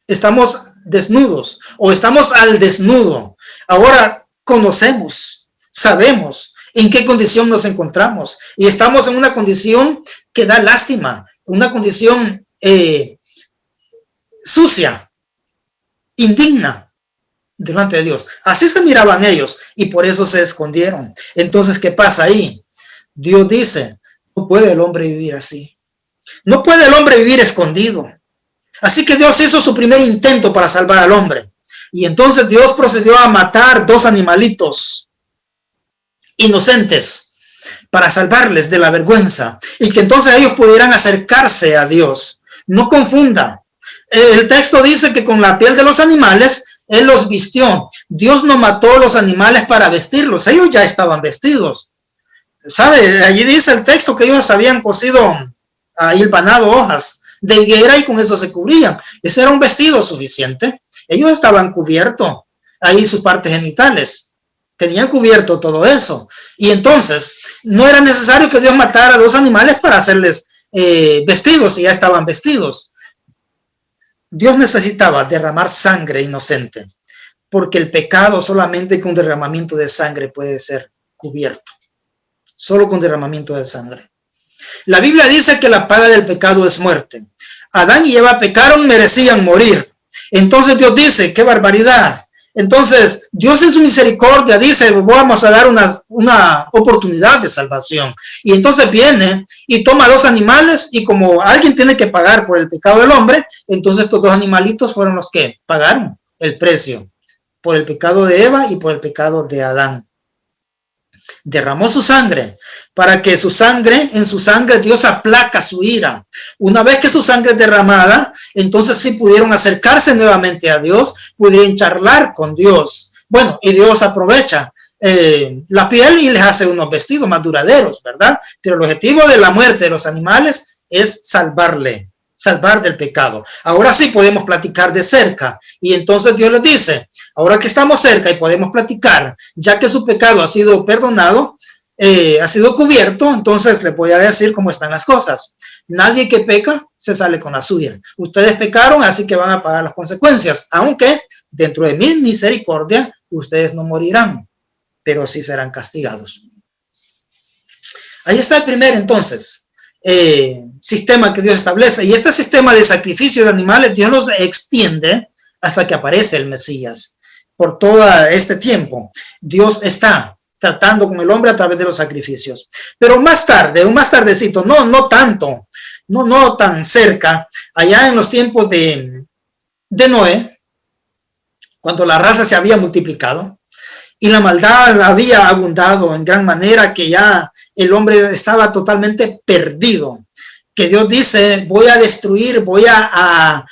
Estamos desnudos o estamos al desnudo. Ahora conocemos, sabemos en qué condición nos encontramos. Y estamos en una condición que da lástima, una condición sucia, indigna delante de Dios. Así se miraban ellos y por eso se escondieron. Entonces, ¿qué pasa ahí? Dios dice, no puede el hombre vivir así. No puede el hombre vivir escondido. Así que Dios hizo su primer intento para salvar al hombre. Y entonces Dios procedió a matar 2 animalitos inocentes para salvarles de la vergüenza y que entonces ellos pudieran acercarse a Dios. No confunda. El texto dice que con la piel de los animales Él los vistió. Dios no mató los animales para vestirlos. Ellos ya estaban vestidos. ¿Sabe? Allí dice el texto que ellos habían cosido, hilvanado hojas de higuera y con eso se cubrían. Ese era un vestido suficiente. Ellos estaban cubiertos. Ahí sus partes genitales. Tenían cubierto todo eso. Y entonces no era necesario que Dios matara a 2 animales para hacerles vestidos y ya estaban vestidos. Dios necesitaba derramar sangre inocente, porque el pecado solamente con derramamiento de sangre puede ser cubierto. Solo con derramamiento de sangre. La Biblia dice que la paga del pecado es muerte. Adán y Eva pecaron, merecían morir. Entonces Dios dice, qué barbaridad. Entonces Dios en su misericordia dice, vamos a dar una oportunidad de salvación. Y entonces viene y toma 2 animales, y como alguien tiene que pagar por el pecado del hombre, entonces estos 2 animalitos fueron los que pagaron el precio por el pecado de Eva y por el pecado de Adán. Derramó su sangre para que en su sangre Dios aplaca su ira. Una vez que su sangre es derramada, entonces sí pudieron acercarse nuevamente a Dios, pudieron charlar con Dios. Bueno, y Dios aprovecha la piel y les hace unos vestidos más duraderos, ¿verdad? Pero el objetivo de la muerte de los animales es salvar del pecado. Ahora sí podemos platicar de cerca. Y entonces Dios les dice, ahora que estamos cerca y podemos platicar, ya que su pecado ha sido perdonado, ha sido cubierto, entonces les voy a decir cómo están las cosas. Nadie que peca se sale con la suya. Ustedes pecaron, así que van a pagar las consecuencias, aunque dentro de mi misericordia ustedes no morirán, pero sí serán castigados. Ahí está el primer, entonces, sistema que Dios establece. Y este sistema de sacrificio de animales, Dios los extiende hasta que aparece el Mesías. Por todo este tiempo, Dios está tratando con el hombre a través de los sacrificios. Pero más tarde, más tardecito, no tanto, no tan cerca, allá en los tiempos de Noé, cuando la raza se había multiplicado y la maldad había abundado en gran manera, que ya el hombre estaba totalmente perdido, que Dios dice, voy a destruir, voy a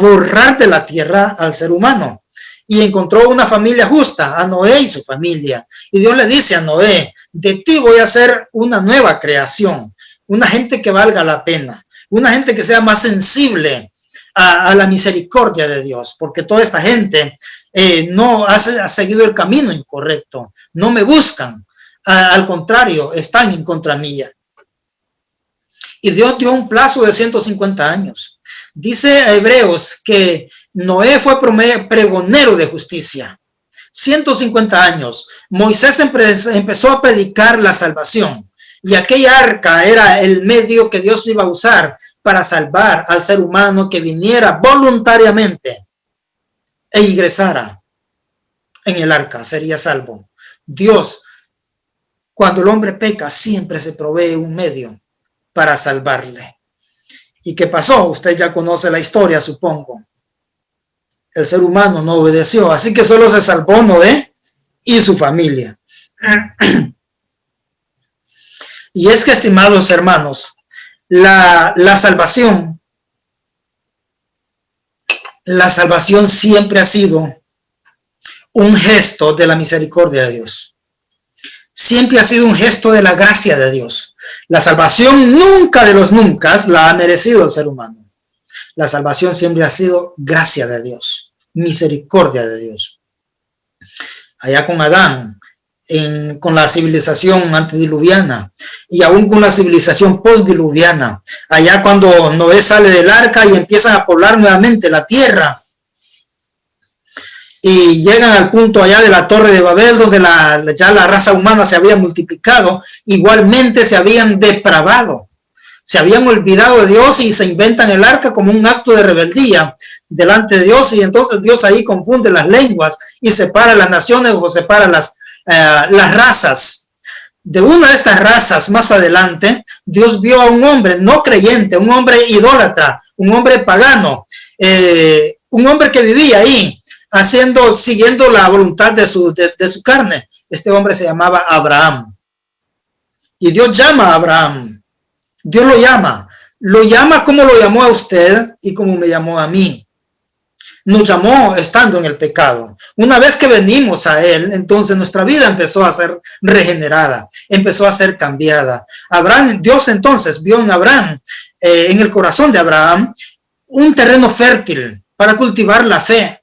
borrar de la tierra al ser humano. Y encontró una familia justa, a Noé y su familia. Y Dios le dice a Noé, de ti voy a hacer una nueva creación, una gente que valga la pena, una gente que sea más sensible a la misericordia de Dios, porque toda esta gente no ha seguido el camino incorrecto, no me buscan, al contrario, están en contra mía. Y Dios dio un plazo de 150 años. Dice a Hebreos que Noé fue pregonero de justicia. 150 años. Moisés empezó a predicar la salvación. Y aquella arca era el medio que Dios iba a usar para salvar al ser humano que viniera voluntariamente e ingresara en el arca. Sería salvo. Dios, cuando el hombre peca, siempre se provee un medio para salvarle. ¿Y qué pasó? Usted ya conoce la historia, supongo. El ser humano no obedeció, así que solo se salvó Noé y su familia. Y es que, estimados hermanos, la salvación siempre ha sido un gesto de la misericordia de Dios. Siempre ha sido un gesto de la gracia de Dios. La salvación nunca de los nunca la ha merecido el ser humano. La salvación siempre ha sido gracia de Dios, misericordia de Dios. Allá con Adán, con la civilización antediluviana y aún con la civilización postdiluviana, allá cuando Noé sale del arca y empiezan a poblar nuevamente la tierra, y llegan al punto allá de la Torre de Babel, donde ya la raza humana se había multiplicado, igualmente se habían depravado, se habían olvidado de Dios y se inventan el arca como un acto de rebeldía delante de Dios, y entonces Dios ahí confunde las lenguas y separa las naciones o separa las razas. De una de estas razas más adelante, Dios vio a un hombre no creyente, un hombre idólatra, un hombre pagano, un hombre que vivía ahí, siguiendo la voluntad de su carne. Este hombre se llamaba Abraham. Y Dios llama a Abraham. Dios lo llama como lo llamó a usted y como me llamó a mí. Nos llamó estando en el pecado. Una vez que venimos a Él, entonces nuestra vida empezó a ser regenerada, empezó a ser cambiada. Dios entonces vio en Abraham, en el corazón de Abraham, un terreno fértil para cultivar la fe.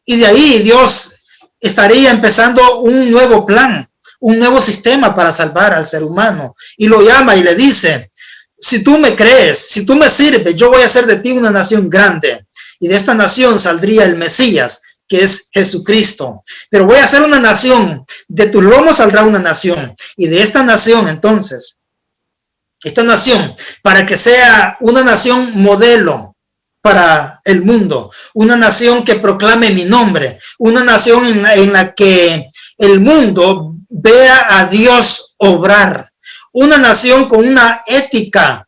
Y de ahí Dios estaría empezando un nuevo plan, un nuevo sistema para salvar al ser humano. Y lo llama y le dice, si tú me crees, si tú me sirves, yo voy a hacer de ti una nación grande. Y de esta nación saldría el Mesías, que es Jesucristo. Pero voy a hacer una nación, de tu lomo saldrá una nación. Y de esta nación entonces esta nación, para que sea una nación modelo para el mundo, una nación que proclame mi nombre, una nación en la que el mundo vea a Dios obrar, una nación con una ética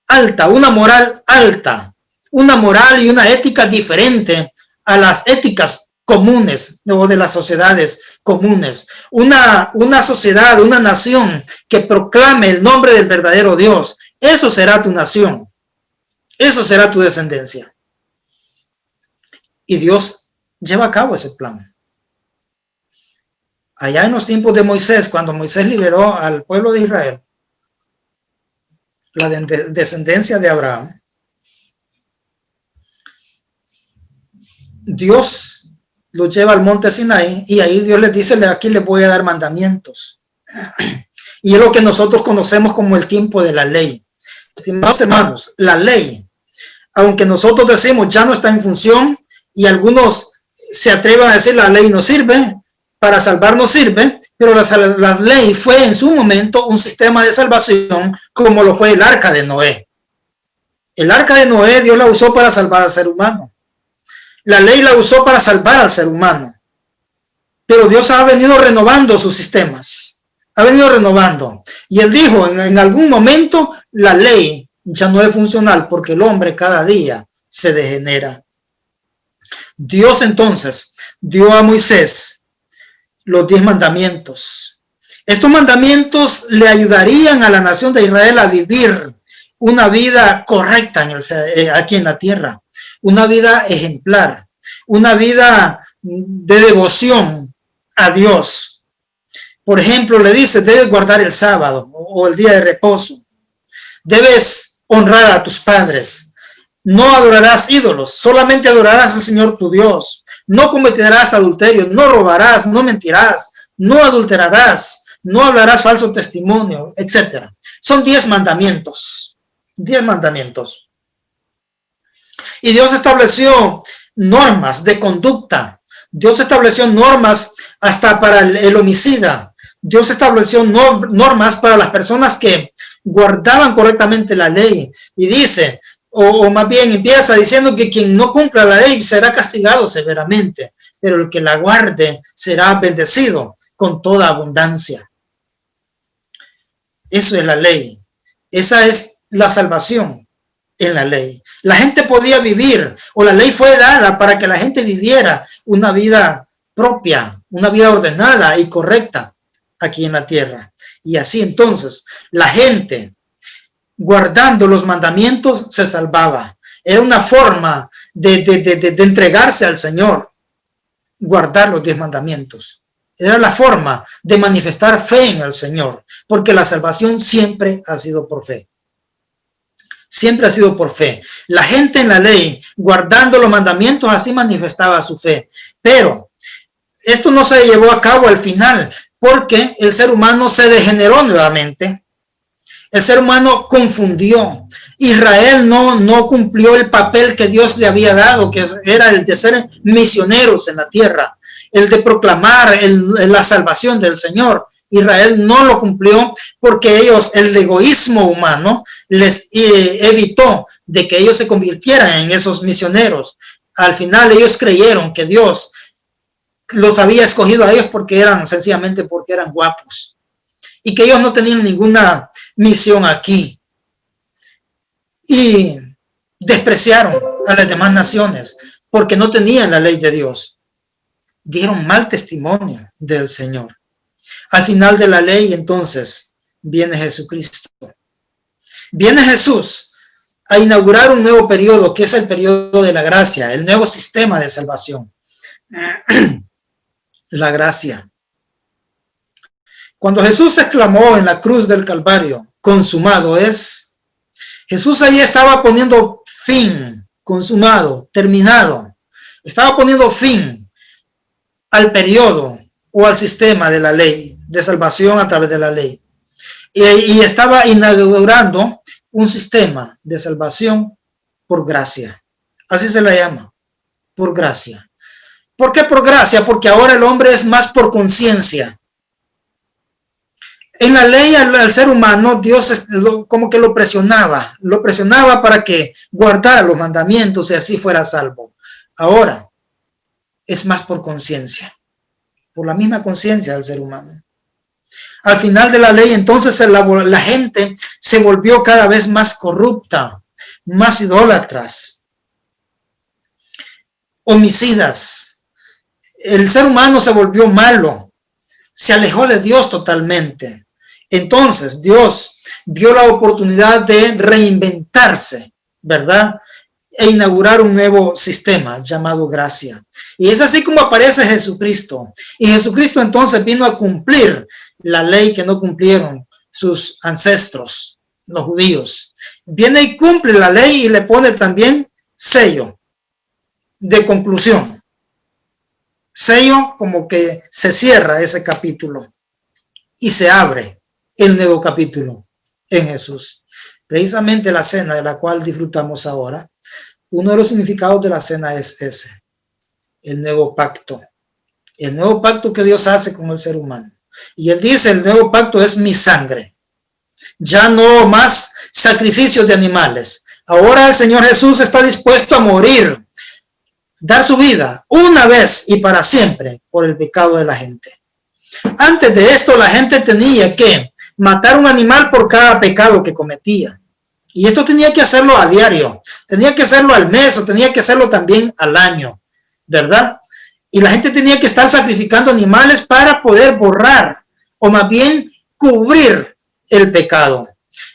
alta, una moral alta, una moral y una ética diferente a las éticas comunes o de las sociedades comunes, una sociedad, una nación que proclame el nombre del verdadero Dios. Eso será tu nación, eso será tu descendencia. Y Dios lleva a cabo ese plan. Allá en los tiempos de Moisés, cuando Moisés liberó al pueblo de Israel, la descendencia de Abraham, Dios los lleva al monte Sinaí y ahí Dios les dice, aquí les voy a dar mandamientos. Y es lo que nosotros conocemos como el tiempo de la ley. Estimados hermanos, la ley, aunque nosotros decimos ya no está en función y algunos se atrevan a decir la ley no sirve, para salvar no sirve, pero la ley fue en su momento un sistema de salvación como lo fue el arca de Noé. El arca de Noé Dios la usó para salvar al ser humano. La ley la usó para salvar al ser humano. Pero Dios ha venido renovando sus sistemas. Ha venido renovando. Y Él dijo, en algún momento la ley ya no es funcional porque el hombre cada día se degenera. Dios entonces dio a Moisés los 10 mandamientos. Estos mandamientos le ayudarían a la nación de Israel a vivir una vida correcta aquí en la tierra. Una vida ejemplar, una vida de devoción a Dios. Por ejemplo, le dice, debes guardar el sábado o el día de reposo. Debes honrar a tus padres. No adorarás ídolos, solamente adorarás al Señor tu Dios. No cometerás adulterio, no robarás, no mentirás, no adulterarás, no hablarás falso testimonio, etc. Son 10 mandamientos. 10 mandamientos. Y Dios estableció normas de conducta. Dios estableció normas hasta para el homicida. Dios estableció normas para las personas que guardaban correctamente la ley. Y dice, o más bien empieza diciendo que quien no cumpla la ley será castigado severamente, pero el que la guarde será bendecido con toda abundancia. Eso es la ley. Esa es la salvación en la ley. La gente podía vivir, o la ley fue dada para que la gente viviera una vida propia, una vida ordenada y correcta aquí en la tierra. Y así entonces la gente, guardando los mandamientos, se salvaba. Era una forma de entregarse al Señor, guardar los 10 mandamientos. Era la forma de manifestar fe en el Señor, porque la salvación siempre ha sido por fe. Siempre ha sido por fe. La gente en la ley, guardando los mandamientos, así manifestaba su fe. Pero esto no se llevó a cabo al final, porque el ser humano se degeneró nuevamente. El ser humano confundió. Israel no cumplió el papel que Dios le había dado, que era el de ser misioneros en la tierra, el de proclamar la salvación del Señor. Israel no lo cumplió porque el egoísmo humano les evitó de que ellos se convirtieran en esos misioneros. Al final ellos creyeron que Dios los había escogido a ellos sencillamente porque eran guapos y que ellos no tenían ninguna misión aquí. Y despreciaron a las demás naciones porque no tenían la ley de Dios. Dieron mal testimonio del Señor. Al final de la ley, entonces, viene Jesucristo. Viene Jesús a inaugurar un nuevo periodo, que es el periodo de la gracia, el nuevo sistema de salvación. La gracia. Cuando Jesús exclamó en la cruz del Calvario, consumado es, Jesús ahí estaba poniendo fin, consumado, terminado. Estaba poniendo fin al periodo o al sistema de la ley, de salvación a través de la ley. Y estaba inaugurando un sistema de salvación por gracia. Así se la llama, por gracia. ¿Por qué por gracia? Porque ahora el hombre es más por conciencia. En la ley al ser humano, Dios como que lo presionaba para que guardara los mandamientos y así fuera salvo. Ahora es más por conciencia, por la misma conciencia del ser humano. Al final de la ley, entonces la gente se volvió cada vez más corrupta, más idólatras, homicidas. El ser humano se volvió malo, se alejó de Dios totalmente. Entonces Dios vio la oportunidad de reinventarse, ¿verdad? E inaugurar un nuevo sistema llamado gracia. Y es así como aparece Jesucristo. Y Jesucristo entonces vino a cumplir la ley que no cumplieron sus ancestros, los judíos. Viene y cumple la ley y le pone también sello de conclusión. Sello como que se cierra ese capítulo y se abre el nuevo capítulo en Jesús. Precisamente la cena de la cual disfrutamos ahora, uno de los significados de la cena es ese, el nuevo pacto que Dios hace con el ser humano. Y él dice, el nuevo pacto es mi sangre. Ya no más sacrificios de animales. Ahora el Señor Jesús está dispuesto a morir, dar su vida una vez y para siempre por el pecado de la gente. Antes de esto la gente tenía que matar un animal por cada pecado que cometía. Y esto tenía que hacerlo a diario, tenía que hacerlo al mes o tenía que hacerlo también al año, ¿verdad? Y la gente tenía que estar sacrificando animales para poder borrar o más bien cubrir el pecado.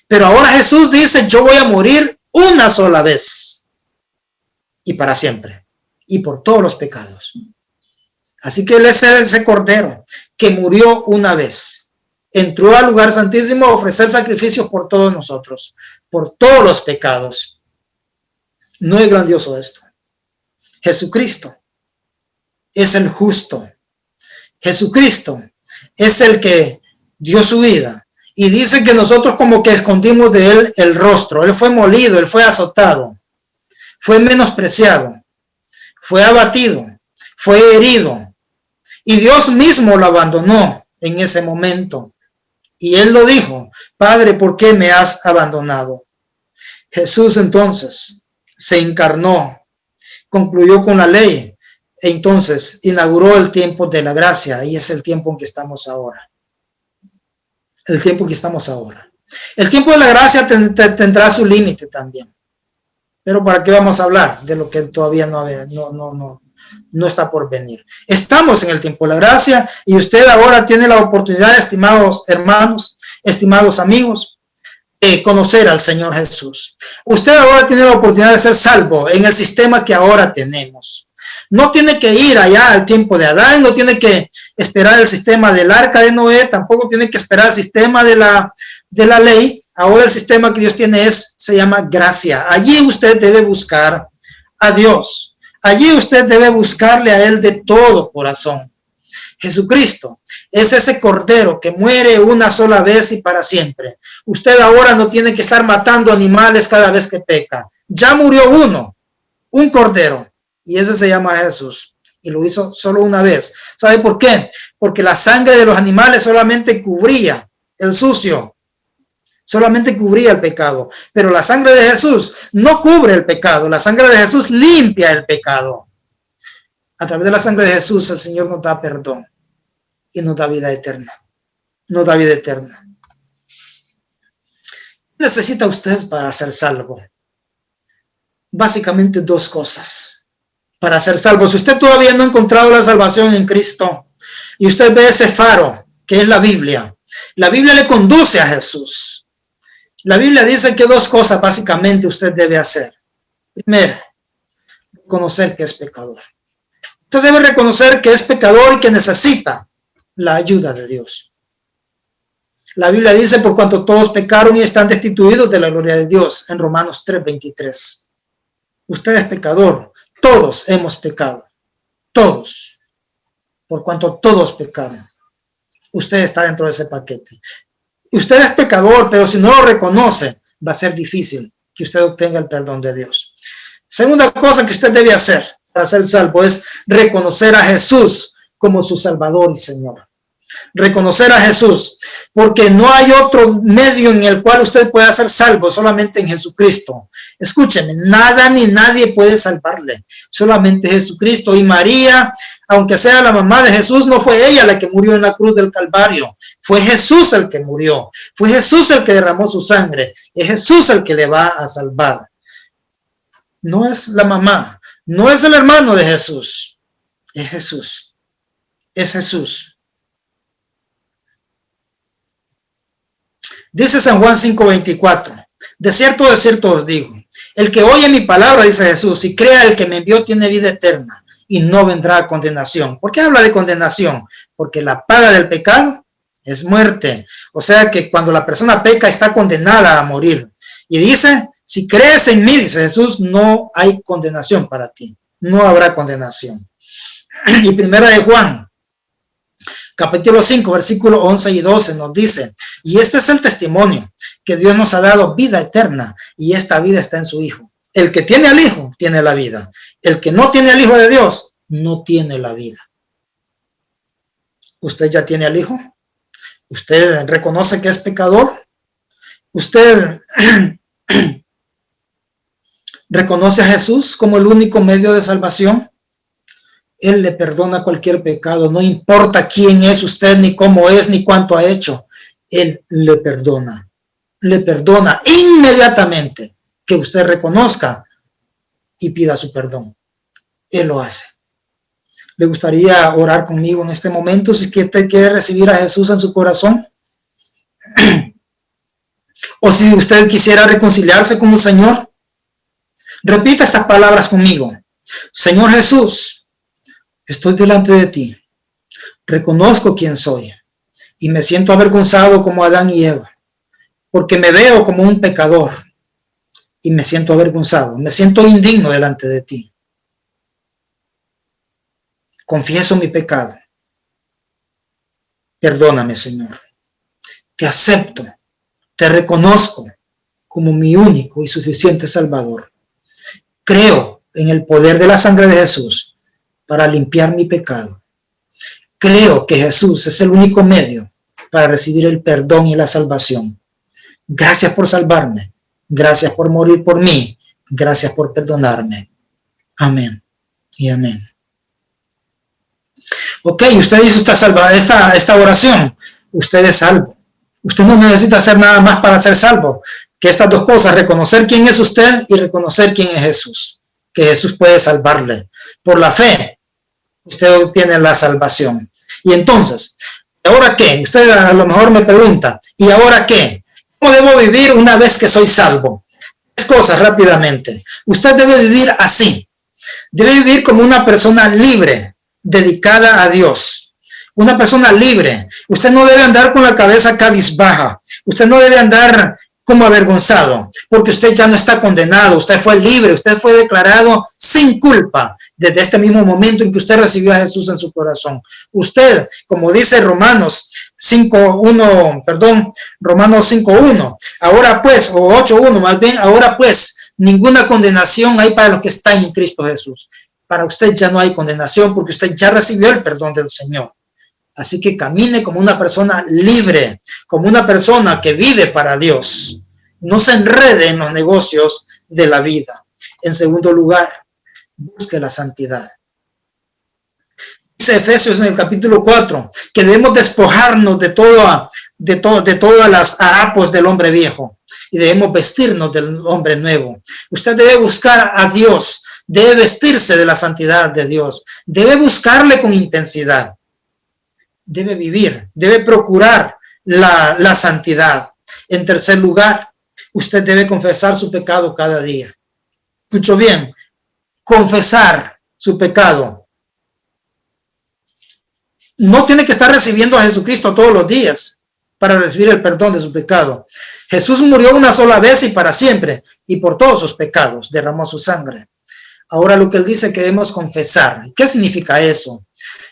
Pero ahora Jesús dice, yo voy a morir una sola vez y para siempre y por todos los pecados. Así que él es ese cordero que murió una vez. Entró al lugar santísimo a ofrecer sacrificios por todos nosotros, por todos los pecados. ¿No es grandioso esto? Jesucristo es el justo. Jesucristo es el que dio su vida. Y dice que nosotros como que escondimos de él el rostro. Él fue molido, él fue azotado, fue menospreciado, fue abatido, fue herido. Y Dios mismo lo abandonó en ese momento. Y él lo dijo, Padre, ¿por qué me has abandonado? Jesús entonces se encarnó, concluyó con la ley e entonces inauguró el tiempo de la gracia y es el tiempo en que estamos ahora. El tiempo que estamos ahora. El tiempo de la gracia tendrá su límite también. Pero ¿para qué vamos a hablar de lo que todavía no está por venir? Estamos en el tiempo de la gracia y usted ahora tiene la oportunidad, estimados hermanos, estimados amigos, de conocer al Señor Jesús. Usted ahora tiene la oportunidad de ser salvo en el sistema que ahora tenemos. No tiene que ir allá al tiempo de Adán, no tiene que esperar el sistema del arca de Noé, tampoco tiene que esperar el sistema de la ley. Ahora el sistema que Dios tiene se llama gracia. Allí usted debe buscar a Dios. Allí usted debe buscarle a Él de todo corazón. Jesucristo es ese cordero que muere una sola vez y para siempre. Usted ahora no tiene que estar matando animales cada vez que peca. Ya murió uno, un cordero, y ese se llama Jesús. Y lo hizo solo una vez. ¿Sabe por qué? Porque la sangre de los animales solamente cubría el sucio, solamente cubría el pecado. Pero la sangre de Jesús no cubre el pecado. La sangre de Jesús limpia el pecado. A través de la sangre de Jesús el Señor nos da perdón y nos da vida eterna. Nos da vida eterna. ¿Qué necesita usted para ser salvo? Básicamente dos cosas. Para ser salvo, si usted todavía no ha encontrado la salvación en Cristo y usted ve ese faro que es la Biblia le conduce a Jesús. La Biblia dice que dos cosas básicamente usted debe hacer. Primero, reconocer que es pecador. Usted debe reconocer que es pecador y que necesita la ayuda de Dios. La Biblia dice, por cuanto todos pecaron y están destituidos de la gloria de Dios, en Romanos 3:23. Usted es pecador. Todos hemos pecado. Todos. Por cuanto todos pecaron. Usted está dentro de ese paquete. Usted es pecador, pero si no lo reconoce, va a ser difícil que usted obtenga el perdón de Dios. Segunda cosa que usted debe hacer para ser salvo es reconocer a Jesús como su Salvador y Señor. reconocer a Jesús, porque no hay otro medio en el cual usted pueda ser salvo, solamente en Jesucristo. Escúcheme, nada ni nadie puede salvarle, solamente Jesucristo. Y María, aunque sea la mamá de Jesús, no fue ella la que murió en la cruz del Calvario, fue Jesús el que murió, fue Jesús el que derramó su sangre, es Jesús el que le va a salvar. No es la mamá, no es el hermano de Jesús, es Jesús, es Jesús. Dice San Juan 5:24, de cierto os digo, el que oye mi palabra, dice Jesús, y crea el que me envió, tiene vida eterna y no vendrá a condenación. ¿Por qué habla de condenación? Porque la paga del pecado es muerte. O sea que cuando la persona peca está condenada a morir. Y dice, si crees en mí, dice Jesús, no hay condenación para ti. No habrá condenación. Y primera de Juan, capítulo 5, versículos 11 y 12 nos dice, y este es el testimonio, que Dios nos ha dado vida eterna, y esta vida está en su Hijo. El que tiene al Hijo, tiene la vida. El que no tiene al Hijo de Dios, no tiene la vida. ¿Usted ya tiene al Hijo? ¿Usted reconoce que es pecador? ¿Usted reconoce a Jesús como el único medio de salvación? Él le perdona cualquier pecado, no importa quién es usted, ni cómo es, ni cuánto ha hecho. Él le perdona inmediatamente que usted reconozca y pida su perdón. Él lo hace. ¿Le gustaría orar conmigo en este momento si usted quiere recibir a Jesús en su corazón? O si usted quisiera reconciliarse con el Señor, repita estas palabras conmigo. Señor Jesús, estoy delante de ti, reconozco quién soy y me siento avergonzado como Adán y Eva, porque me veo como un pecador y me siento avergonzado, me siento indigno delante de ti. Confieso mi pecado. Perdóname, Señor. Te acepto, te reconozco como mi único y suficiente Salvador. Creo en el poder de la sangre de Jesús para limpiar mi pecado. Creo que Jesús es el único medio para recibir el perdón y la salvación. Gracias por salvarme. Gracias por morir por mí. Gracias por perdonarme. Amén y amén. Ok, usted hizo esta oración. Usted es salvo. Usted no necesita hacer nada más para ser salvo que estas dos cosas: reconocer quién es usted y reconocer quién es Jesús. Que Jesús puede salvarle. Por la fe, usted obtiene la salvación. Y entonces, ¿ahora qué? Usted a lo mejor me pregunta, ¿y ahora qué? ¿Cómo debo vivir una vez que soy salvo? Tres cosas rápidamente. Usted debe vivir así. Debe vivir como una persona libre, dedicada a Dios. Una persona libre. Usted no debe andar con la cabeza cabizbaja. Usted no debe andar como avergonzado, porque usted ya no está condenado. Usted fue libre. Usted fue declarado sin culpa desde este mismo momento en que usted recibió a Jesús en su corazón. Usted, como dice Romanos 5:1, ahora pues, o 8:1 más bien, ahora pues, ninguna condenación hay para los que están en Cristo Jesús. Para usted ya no hay condenación porque usted ya recibió el perdón del Señor. Así que camine como una persona libre, como una persona que vive para Dios. No se enrede en los negocios de la vida. En segundo lugar, busque la santidad. Dice Efesios en el capítulo 4 que debemos despojarnos de todas las harapos del hombre viejo y debemos vestirnos del hombre nuevo. Usted debe buscar a Dios, debe vestirse de la santidad de Dios, debe buscarle con intensidad, debe vivir, debe procurar la santidad. En tercer lugar, usted debe confesar su pecado cada día. Escucho bien, confesar su pecado. No tiene que estar recibiendo a Jesucristo todos los días para recibir el perdón de su pecado. Jesús murió una sola vez y para siempre, y por todos sus pecados derramó su sangre. Ahora lo que él dice que debemos confesar. ¿Qué significa eso?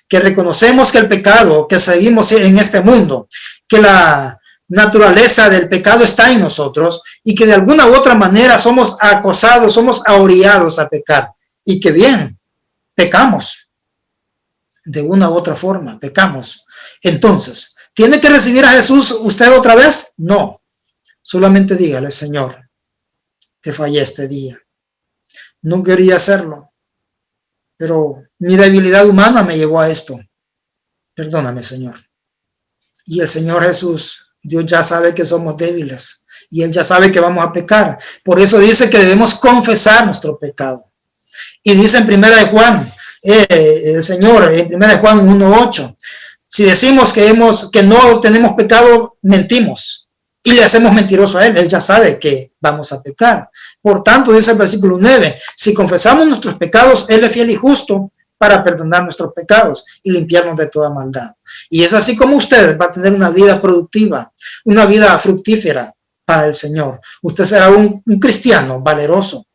Que reconocemos que el pecado, que seguimos en este mundo, que la naturaleza del pecado está en nosotros y que de alguna u otra manera somos acosados, somos ahorcados a pecar, y que bien, pecamos. De una u otra forma, pecamos. Entonces, ¿tiene que recibir a Jesús usted otra vez? No. Solamente dígale, Señor, te fallé este día. No quería hacerlo, pero mi debilidad humana me llevó a esto. Perdóname, Señor. Y el Señor Jesús, Dios ya sabe que somos débiles y Él ya sabe que vamos a pecar. Por eso dice que debemos confesar nuestro pecado. Y dice en 1 de Juan, el Señor, en 1 de Juan 1:8, si decimos que no tenemos pecado, mentimos y le hacemos mentiroso a Él. Él ya sabe que vamos a pecar. Por tanto, dice el versículo 9, si confesamos nuestros pecados, Él es fiel y justo para perdonar nuestros pecados y limpiarnos de toda maldad. Y es así como usted va a tener una vida productiva, una vida fructífera para el Señor. Usted será un cristiano valeroso,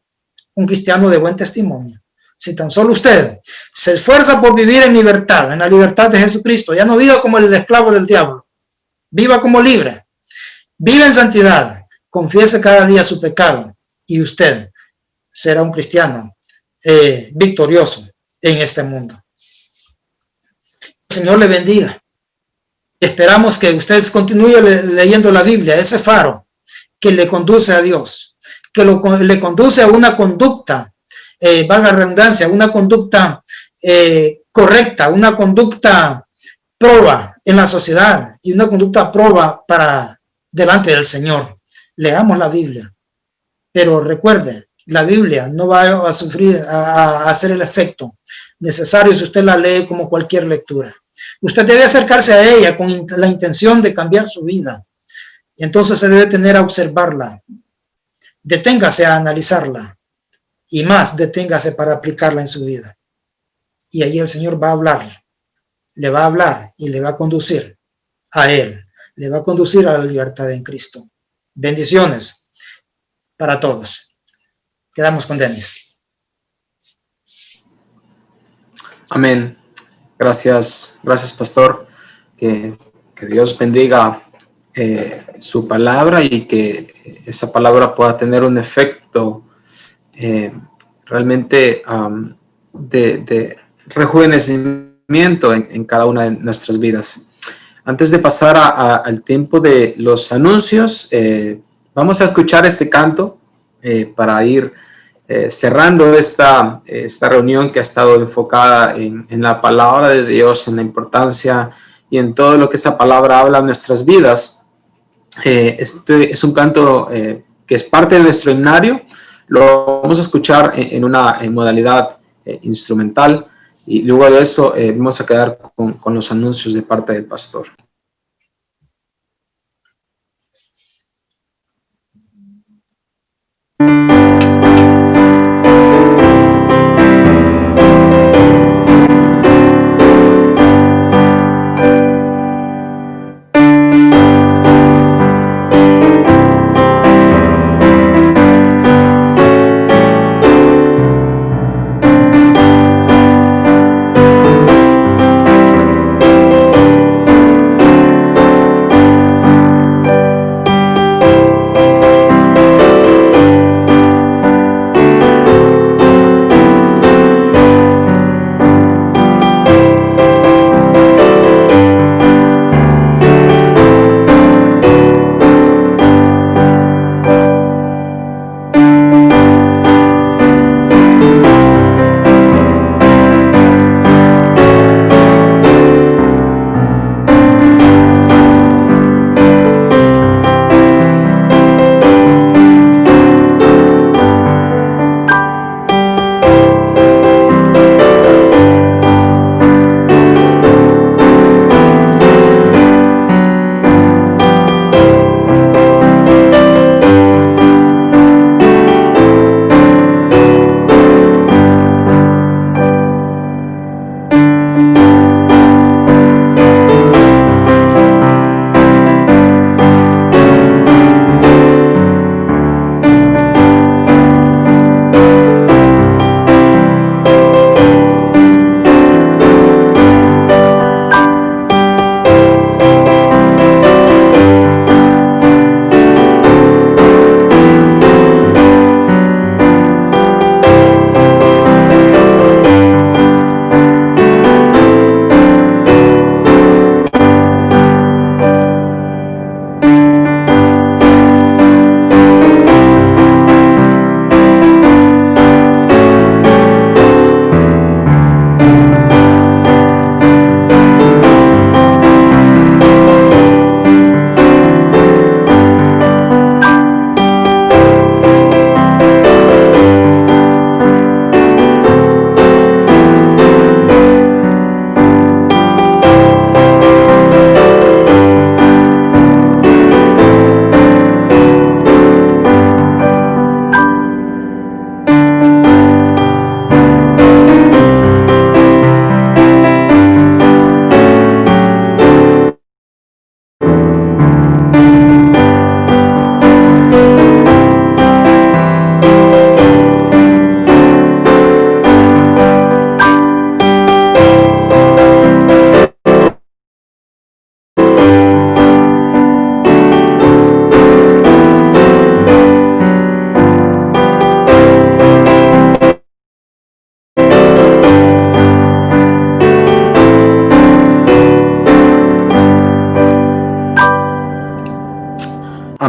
un cristiano de buen testimonio. Si tan solo usted se esfuerza por vivir en libertad, en la libertad de Jesucristo, ya no viva como el esclavo del diablo, viva como libre, viva en santidad, confiese cada día su pecado y usted será un cristiano victorioso en este mundo. El Señor le bendiga. Esperamos que usted continúe leyendo la Biblia, ese faro que le conduce a Dios, que le conduce a una conducta, valga la redundancia, una conducta correcta, una conducta proba en la sociedad y una conducta proba para delante del Señor. Leamos la Biblia, pero recuerde, la Biblia no va a hacer el efecto necesario si usted la lee como cualquier lectura. Usted debe acercarse a ella con la intención de cambiar su vida. Y entonces se debe tener a observarla. Deténgase a analizarla. Y más, deténgase para aplicarla en su vida. Y ahí el Señor va a hablar. Le va a hablar y le va a conducir a Él. Le va a conducir a la libertad en Cristo. Bendiciones para todos. Quedamos con Denis. Amén. Gracias, pastor. Que Dios bendiga su palabra y que esa palabra pueda tener un efecto realmente de rejuvenecimiento en cada una de nuestras vidas. Antes de pasar al tiempo de los anuncios, vamos a escuchar este canto para ir cerrando esta reunión que ha estado enfocada en la palabra de Dios, en la importancia y en todo lo que esa palabra habla en nuestras vidas. Este es un canto que es parte de nuestro himnario. Lo vamos a escuchar en una modalidad instrumental y luego de eso vamos a quedar con los anuncios de parte del pastor.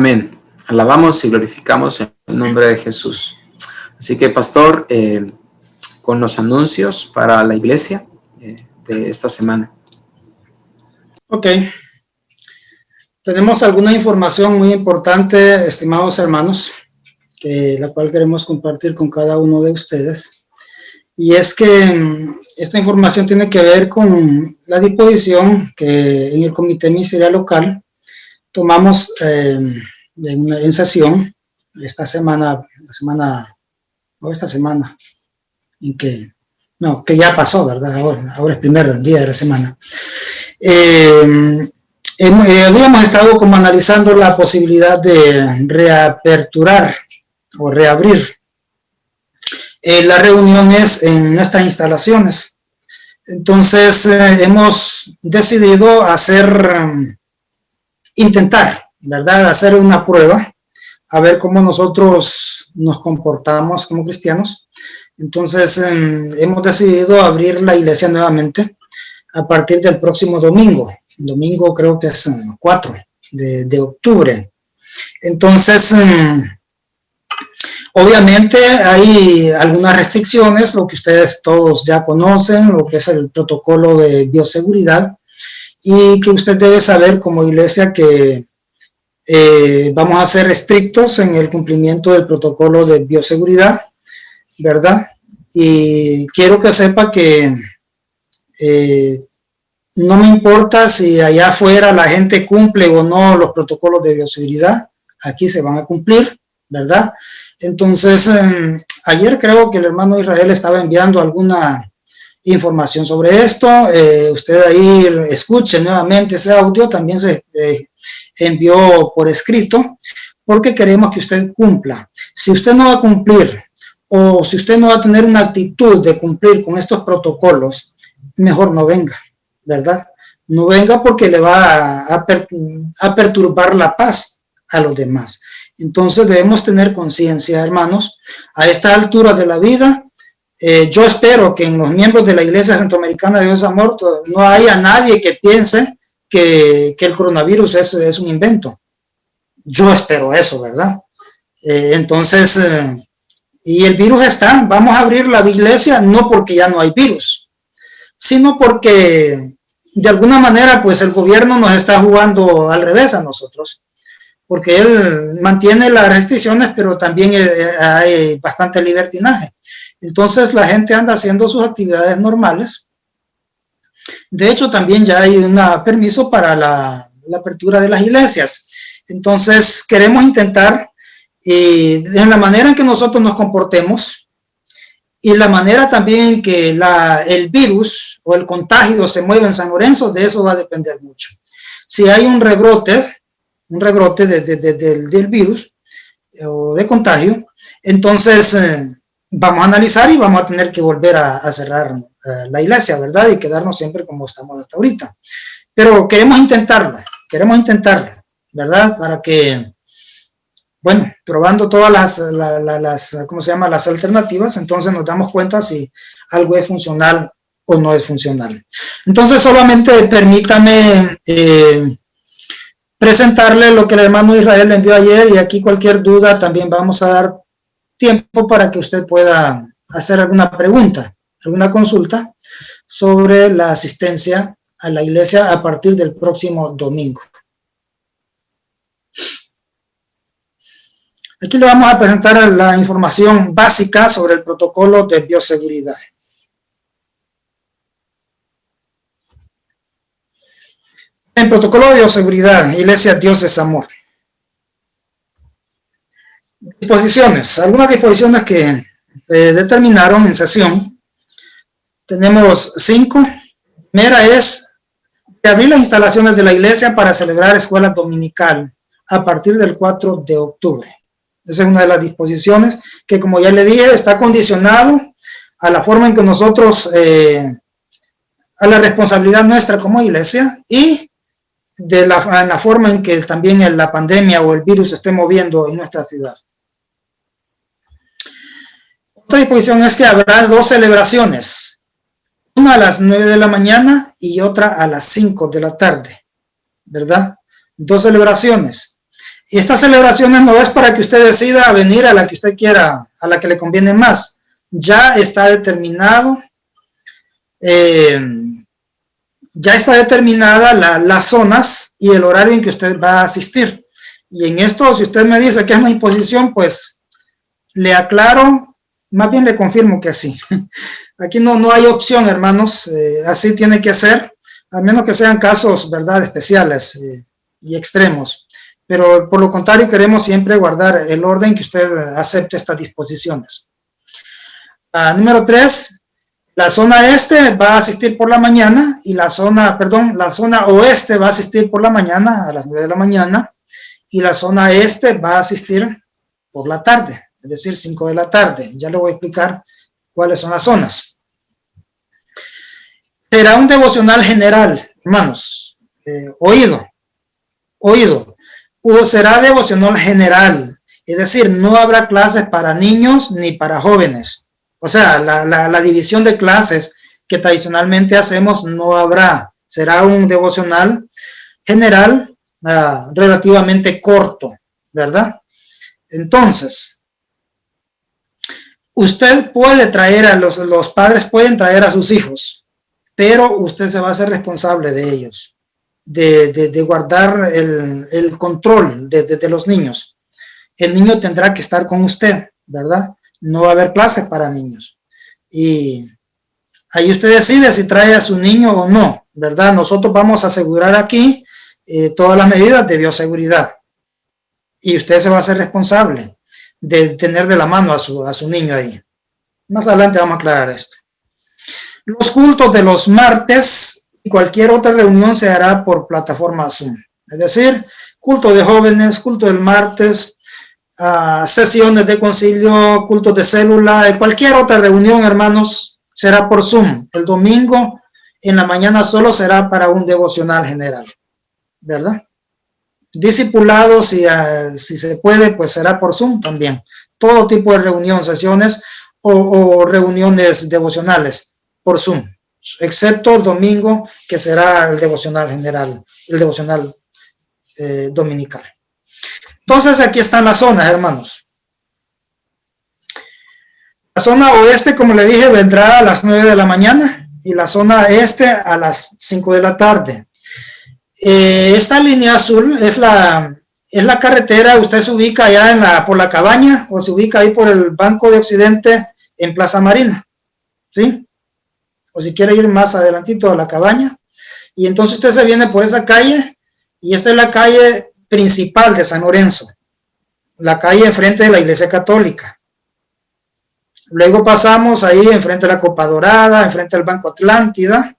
Amén. Alabamos y glorificamos en el nombre de Jesús. Así que, pastor, con los anuncios para la iglesia de esta semana. Ok. Tenemos alguna información muy importante, estimados hermanos, la cual queremos compartir con cada uno de ustedes. Y es que esta información tiene que ver con la disposición que en el Comité Ministerial Local tomamos en sesión esta semana, que ya pasó, ¿verdad? Ahora es el primer día de la semana. Habíamos estado como analizando la posibilidad de reaperturar o reabrir las reuniones en estas instalaciones. Entonces hemos decidido intentar, ¿verdad? Hacer una prueba, a ver cómo nosotros nos comportamos como cristianos. Entonces hemos decidido abrir la iglesia nuevamente a partir del próximo domingo. Domingo creo que es 4 de octubre. Entonces, obviamente hay algunas restricciones, lo que ustedes todos ya conocen, lo que es el protocolo de bioseguridad, y que usted debe saber como iglesia que vamos a ser estrictos en el cumplimiento del protocolo de bioseguridad, ¿verdad? Y quiero que sepa que no me importa si allá afuera la gente cumple o no los protocolos de bioseguridad, aquí se van a cumplir, ¿verdad? Entonces, ayer creo que el hermano Israel estaba enviando alguna información sobre esto. Usted ahí escuche nuevamente ese audio, también se envió por escrito, porque queremos que usted cumpla. Si usted no va a cumplir o si usted no va a tener una actitud de cumplir con estos protocolos, mejor no venga, ¿verdad? No venga porque le va a perturbar la paz a los demás. Entonces debemos tener conciencia, hermanos, a esta altura de la vida. Yo espero que en los miembros de la Iglesia Centroamericana de Dios Amor no haya nadie que piense que el coronavirus es un invento. Yo espero eso, ¿verdad? Entonces, y el virus está. Vamos a abrir la iglesia no porque ya no hay virus, sino porque de alguna manera pues el gobierno nos está jugando al revés a nosotros, porque él mantiene las restricciones, pero también hay bastante libertinaje. Entonces la gente anda haciendo sus actividades normales. De hecho, también ya hay un permiso para la apertura de las iglesias. Entonces queremos intentar, en la manera en que nosotros nos comportemos y la manera también en que el virus o el contagio se mueve en San Lorenzo, de eso va a depender mucho. Si hay un rebrote del virus o de contagio, entonces vamos a analizar y vamos a tener que volver a cerrar la iglesia, ¿verdad? Y quedarnos siempre como estamos hasta ahorita. Pero queremos intentarlo, ¿verdad? Para que, bueno, probando todas las alternativas, entonces nos damos cuenta si algo es funcional o no es funcional. Entonces solamente permítame presentarle lo que el hermano Israel le envió ayer, y aquí cualquier duda también vamos a dar tiempo para que usted pueda hacer alguna pregunta, alguna consulta sobre la asistencia a la iglesia a partir del próximo domingo. Aquí le vamos a presentar la información básica sobre el protocolo de bioseguridad. El protocolo de bioseguridad, Iglesia Dios es Amor. Disposiciones, algunas disposiciones que determinaron en sesión. Tenemos 5. Primera es abrir las instalaciones de la iglesia para celebrar escuela dominical a partir del 4 de octubre. Esa es una de las disposiciones que, como ya le dije, está condicionado a la forma en que nosotros, a la responsabilidad nuestra como iglesia y de la forma en que también la pandemia o el virus se esté moviendo en nuestra ciudad. Otra disposición es que habrá 2 celebraciones, una a las 9 de la mañana y otra a las 5 de la tarde, ¿verdad? 2 celebraciones. Y estas celebraciones no es para que usted decida venir a la que usted quiera, a la que le conviene más. Ya está determinado, ya está determinada las zonas y el horario en que usted va a asistir. Y en esto, si usted me dice que es una imposición, pues le aclaro, más bien le confirmo que sí. Aquí no hay opción, hermanos, así tiene que ser, a menos que sean casos, ¿verdad?, especiales y extremos. Pero por lo contrario, queremos siempre guardar el orden que usted acepte estas disposiciones. Número 3, la zona este va a asistir por la mañana y la zona oeste va a asistir por la mañana a las 9 de la mañana y la zona este va a asistir por la tarde, es decir, 5 de la tarde. Ya le voy a explicar cuáles son las zonas. Será un devocional general, hermanos, oído. Será devocional general, es decir, no habrá clases para niños ni para jóvenes. O sea, la división de clases que tradicionalmente hacemos no habrá. Será un devocional general relativamente corto, ¿verdad? Entonces, usted puede traer a los padres pueden traer a sus hijos, pero usted se va a hacer responsable de ellos, de guardar el control de los niños. El niño tendrá que estar con usted, ¿verdad? No va a haber clases para niños. Y ahí usted decide si trae a su niño o no, ¿verdad? Nosotros vamos a asegurar aquí todas las medidas de bioseguridad. Y usted se va a hacer responsable de tener de la mano a su niño ahí. Más adelante vamos a aclarar esto. Los cultos de los martes y cualquier otra reunión se hará por plataforma Zoom. Es decir, culto de jóvenes, culto del martes, sesiones de concilio, cultos de célula, cualquier otra reunión, hermanos, será por Zoom. El domingo en la mañana solo será para un devocional general, ¿verdad? Discipulados, si se puede, pues será por Zoom también. Todo tipo de reunión, sesiones o reuniones devocionales por Zoom, excepto el domingo, que será el devocional general, el devocional dominical. Entonces, aquí están las zonas, hermanos. La zona oeste, como le dije, vendrá a las 9 de la mañana y la zona este a las 5 de la tarde. Esta línea azul es la carretera. Usted se ubica allá por la cabaña o se ubica ahí por el Banco de Occidente en Plaza Marina, ¿sí? O si quiere ir más adelantito a la cabaña. Y entonces usted se viene por esa calle y esta es la calle principal de San Lorenzo, la calle enfrente de la Iglesia Católica. Luego pasamos ahí enfrente de la Copa Dorada, enfrente del Banco Atlántida.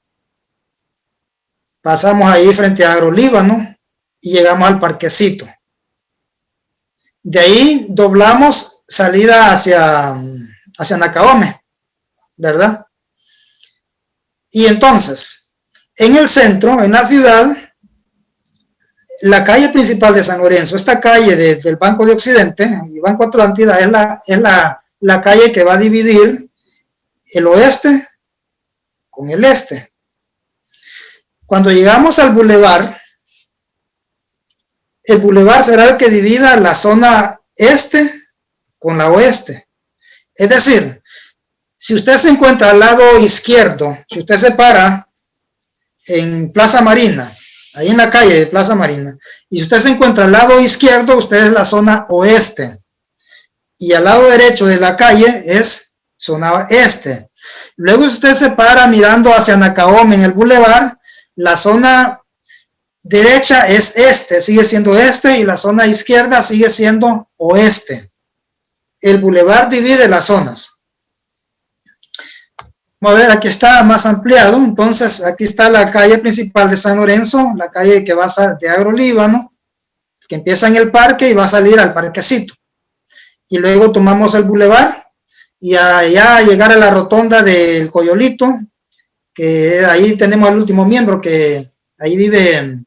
Pasamos ahí frente a Agrolíbano y llegamos al parquecito. De ahí doblamos salida hacia Nacaome, ¿verdad? Y entonces, en el centro, en la ciudad, la calle principal de San Lorenzo, esta calle del Banco de Occidente y Banco Atlántida es la calle que va a dividir el oeste con el este. Cuando llegamos al bulevar, el bulevar será el que divida la zona este con la oeste. Es decir, si usted se encuentra al lado izquierdo, si usted se para en Plaza Marina, ahí en la calle de Plaza Marina, y si usted se encuentra al lado izquierdo, usted es la zona oeste, y al lado derecho de la calle es zona este. Luego usted se para mirando hacia Nacaome en el bulevar, la zona derecha es este, sigue siendo este, y la zona izquierda sigue siendo oeste. El bulevar divide las zonas. Vamos a ver, aquí está más ampliado. Entonces, aquí está la calle principal de San Lorenzo, la calle que va de Agrolíbano, que empieza en el parque y va a salir al parquecito. Y luego tomamos el bulevar y allá llegar a la rotonda del Coyolito, que ahí tenemos al último miembro, que ahí vive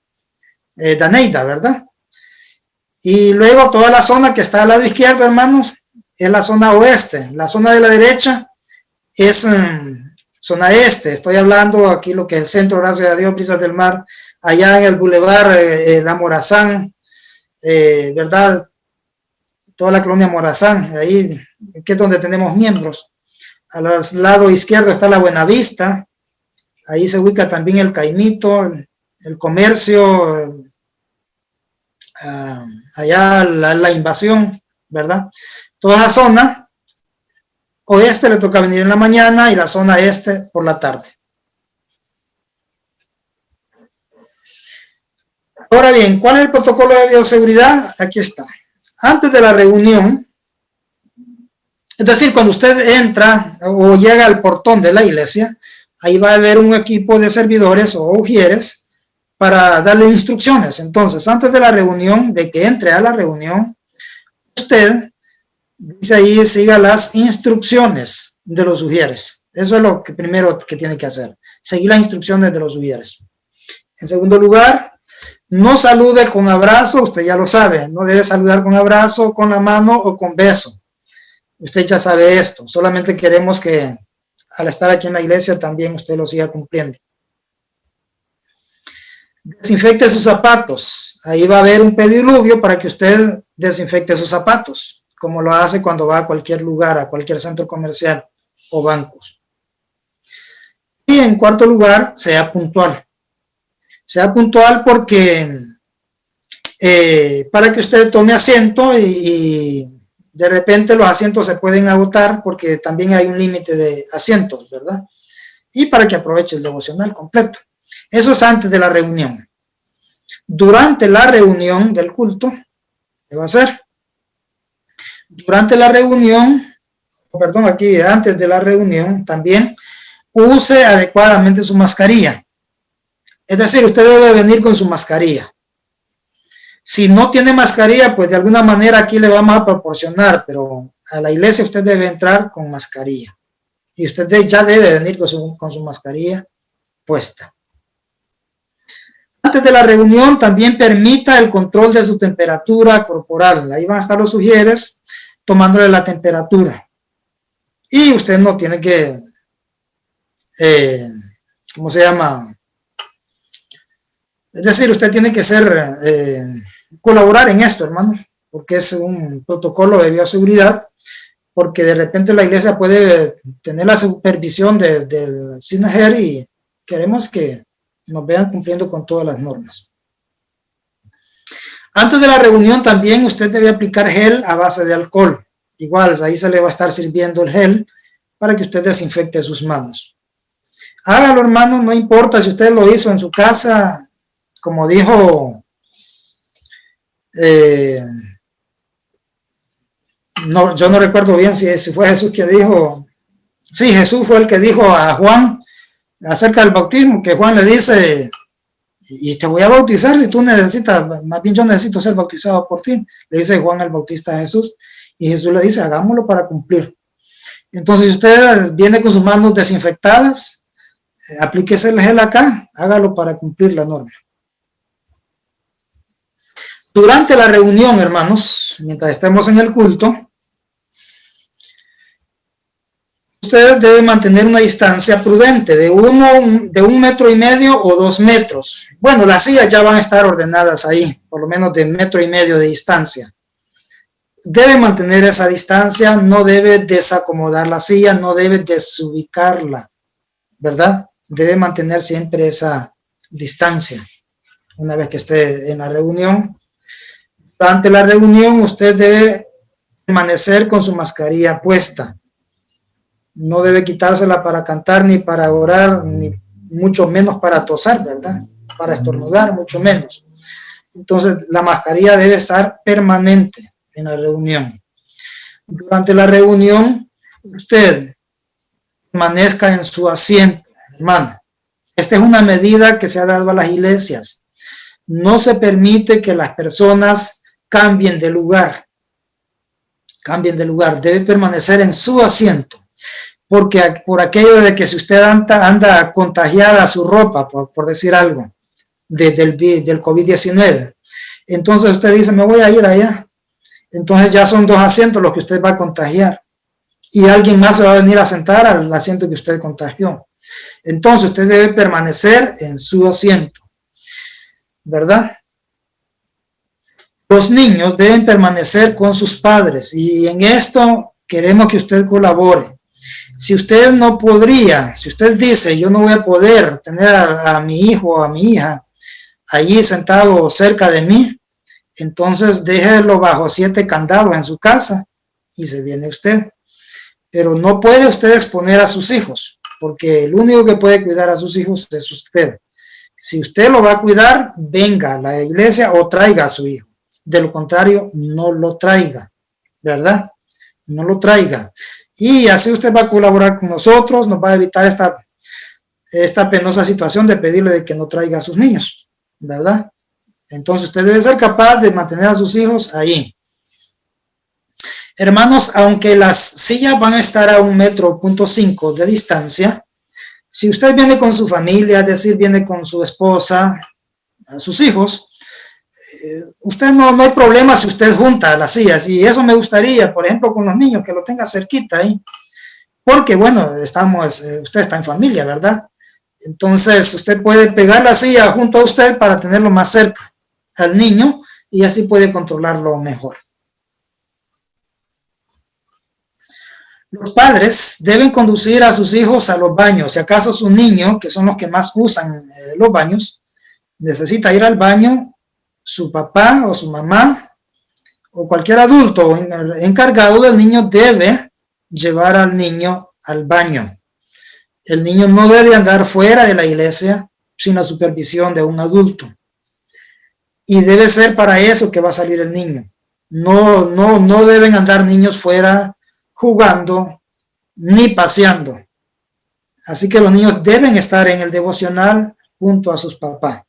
Daneida, ¿verdad? Y luego toda la zona que está al lado izquierdo, hermanos, es la zona oeste. La zona de la derecha es zona este. Estoy hablando aquí lo que es el centro, gracias a Dios, Brisas del Mar, allá en el bulevar La Morazán, ¿verdad? Toda la colonia Morazán, ahí que es donde tenemos miembros. Al lado izquierdo está la Buenavista, ahí se ubica también el Caimito, el comercio, allá la invasión, ¿verdad? Toda la zona oeste le toca venir en la mañana y la zona este por la tarde. Ahora bien, ¿cuál es el protocolo de bioseguridad? Aquí está. Antes de la reunión, es decir, cuando usted entra o llega al portón de la iglesia, ahí va a haber un equipo de servidores o ujieres para darle instrucciones. Entonces, antes de la reunión, de que entre a la reunión, usted dice ahí, siga las instrucciones de los ujieres. Eso es lo que primero que tiene que hacer, seguir las instrucciones de los ujieres. En segundo lugar, no salude con abrazo, usted ya lo sabe, no debe saludar con abrazo, con la mano o con beso. Usted ya sabe esto, solamente queremos que al estar aquí en la iglesia también usted lo siga cumpliendo. Desinfecte sus zapatos, ahí va a haber un pediluvio para que usted desinfecte sus zapatos, como lo hace cuando va a cualquier lugar, a cualquier centro comercial o bancos. Y en cuarto lugar, sea puntual. Sea puntual porque para que usted tome asiento y de repente los asientos se pueden agotar porque también hay un límite de asientos, ¿verdad? Y para que aproveche el devocional completo. Eso es antes de la reunión. Durante la reunión del culto, ¿qué va a hacer? Durante la reunión, perdón, aquí antes de la reunión también, use adecuadamente su mascarilla. Es decir, usted debe venir con su mascarilla. Si no tiene mascarilla, pues de alguna manera aquí le vamos a proporcionar, pero a la iglesia usted debe entrar con mascarilla. Y usted ya debe venir con su mascarilla puesta. Antes de la reunión también permita el control de su temperatura corporal. Ahí van a estar los ujieres tomándole la temperatura. Y usted no tiene que, ¿cómo se llama? Es decir, usted tiene que colaborar en esto, hermano, porque es un protocolo de bioseguridad, porque de repente la iglesia puede tener la supervisión del SINAGER y queremos que nos vean cumpliendo con todas las normas. Antes de la reunión también usted debe aplicar gel a base de alcohol. Igual, ahí se le va a estar sirviendo el gel para que usted desinfecte sus manos. Hágalo, hermano, no importa si usted lo hizo en su casa, como dijo, yo no recuerdo bien si fue Jesús que dijo, sí, Jesús fue el que dijo a Juan acerca del bautismo, que Juan le dice, y te voy a bautizar si tú necesitas, más bien yo necesito ser bautizado por ti, le dice Juan el Bautista a Jesús, y Jesús le dice, hagámoslo para cumplir. Entonces, si usted viene con sus manos desinfectadas, aplíquese el gel acá, hágalo para cumplir la norma. Durante la reunión, hermanos, mientras estemos en el culto, usted debe mantener una distancia prudente de 1,5 metros o 2 metros. Bueno, las sillas ya van a estar ordenadas ahí, por lo menos de 1,5 metros de distancia. Debe mantener esa distancia, no debe desacomodar la silla, no debe desubicarla, ¿verdad? Debe mantener siempre esa distancia una vez que esté en la reunión. Durante la reunión usted debe permanecer con su mascarilla puesta. No debe quitársela para cantar, ni para orar, ni mucho menos para tosar, ¿verdad? Para estornudar, mucho menos. Entonces, la mascarilla debe estar permanente en la reunión. Durante la reunión, usted permanezca en su asiento, hermano. Esta es una medida que se ha dado a las iglesias. No se permite que las personas cambien de lugar. Debe permanecer en su asiento. Porque por aquello de que si usted anda contagiada su ropa, por decir algo, del COVID-19, entonces usted dice, me voy a ir allá. Entonces ya son 2 asientos los que usted va a contagiar. Y alguien más se va a venir a sentar al asiento que usted contagió. Entonces usted debe permanecer en su asiento, ¿verdad? los niños deben permanecer con sus padres, y en esto queremos que usted colabore. Si usted no podría, si usted dice, yo no voy a poder tener a mi hijo o a mi hija allí sentado cerca de mí, entonces déjelo bajo 7 candados en su casa y se viene usted. Pero no puede usted exponer a sus hijos, porque el único que puede cuidar a sus hijos es usted. Si usted lo va a cuidar, venga a la iglesia o traiga a su hijo. De lo contrario, no lo traiga, ¿verdad? No lo traiga. Y así usted va a colaborar con nosotros, nos va a evitar esta penosa situación de pedirle de que no traiga a sus niños, ¿verdad? Entonces usted debe ser capaz de mantener a sus hijos ahí. Hermanos, aunque las sillas van a estar a 1,5 metros de distancia, si usted viene con su familia, es decir, viene con su esposa, a sus hijos, usted no hay problema si usted junta las sillas, y eso me gustaría, por ejemplo, con los niños, que lo tenga cerquita ahí, porque bueno, usted está en familia, ¿verdad? Entonces usted puede pegar la silla junto a usted para tenerlo más cerca al niño, y así puede controlarlo mejor. Los padres deben conducir a sus hijos a los baños. Si acaso su niño, que son los que más usan los baños, necesita ir al baño, su papá o su mamá o cualquier adulto encargado del niño debe llevar al niño al baño. El niño no debe andar fuera de la iglesia sin la supervisión de un adulto. Y debe ser para eso que va a salir el niño. No deben andar niños fuera jugando ni paseando. Así que los niños deben estar en el devocional junto a sus papás.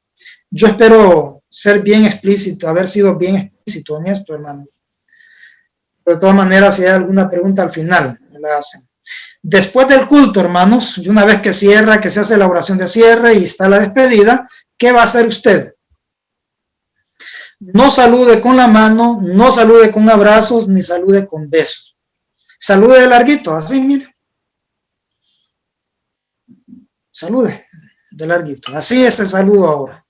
Yo espero ser bien explícito, haber sido bien explícito en esto, hermano. De todas maneras, si hay alguna pregunta al final, me la hacen. Después del culto, hermanos, y una vez que cierra, que se hace la oración de cierre y está la despedida, ¿qué va a hacer usted? No salude con la mano, no salude con abrazos, ni salude con besos. Salude de larguito, así, mire. Salude de larguito. Así es el saludo ahora.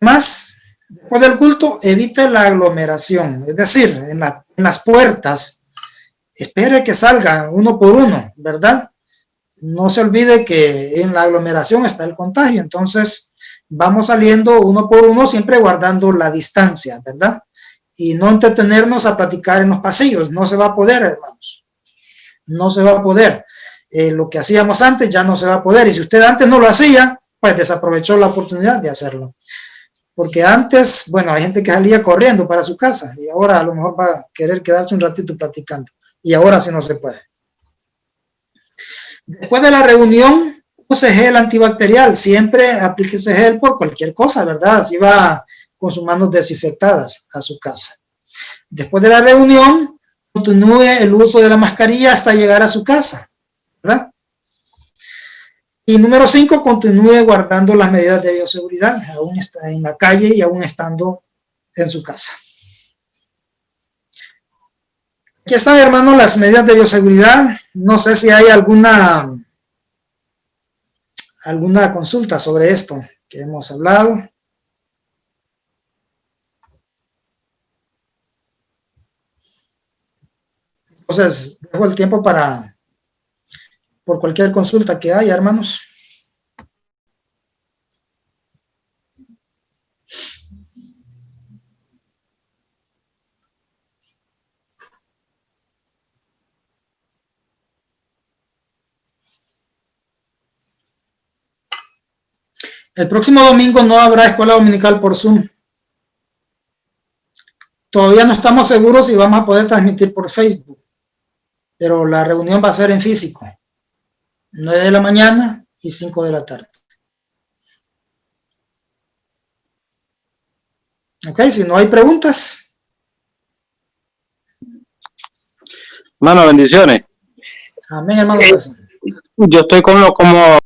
Más, después del culto, evite la aglomeración. Es decir, en las puertas, espere que salga uno por uno, ¿verdad? No se olvide que en la aglomeración está el contagio. Entonces, vamos saliendo uno por uno, siempre guardando la distancia, ¿verdad? Y no entretenernos a platicar en los pasillos. No se va a poder, hermanos. No se va a poder. Lo que hacíamos antes ya no se va a poder. Y si usted antes no lo hacía, pues desaprovechó la oportunidad de hacerlo. Porque antes, bueno, hay gente que salía corriendo para su casa y ahora a lo mejor va a querer quedarse un ratito platicando. Y ahora sí no se puede. Después de la reunión, use gel antibacterial. Siempre aplíquese gel por cualquier cosa, ¿verdad? Así va con sus manos desinfectadas a su casa. Después de la reunión, continúe el uso de la mascarilla hasta llegar a su casa, ¿verdad? Y número 5, continúe guardando las medidas de bioseguridad, aún está en la calle y aún estando en su casa. Aquí están, hermanos, las medidas de bioseguridad. No sé si hay alguna consulta sobre esto que hemos hablado. Entonces, dejo el tiempo por cualquier consulta que haya, hermanos. El próximo domingo no habrá escuela dominical por Zoom. Todavía no estamos seguros si vamos a poder transmitir por Facebook, pero la reunión va a ser en físico, 9 de la mañana y 5 de la tarde. Ok, si no hay preguntas. Hermano, bendiciones. Amén, hermano. Yo estoy como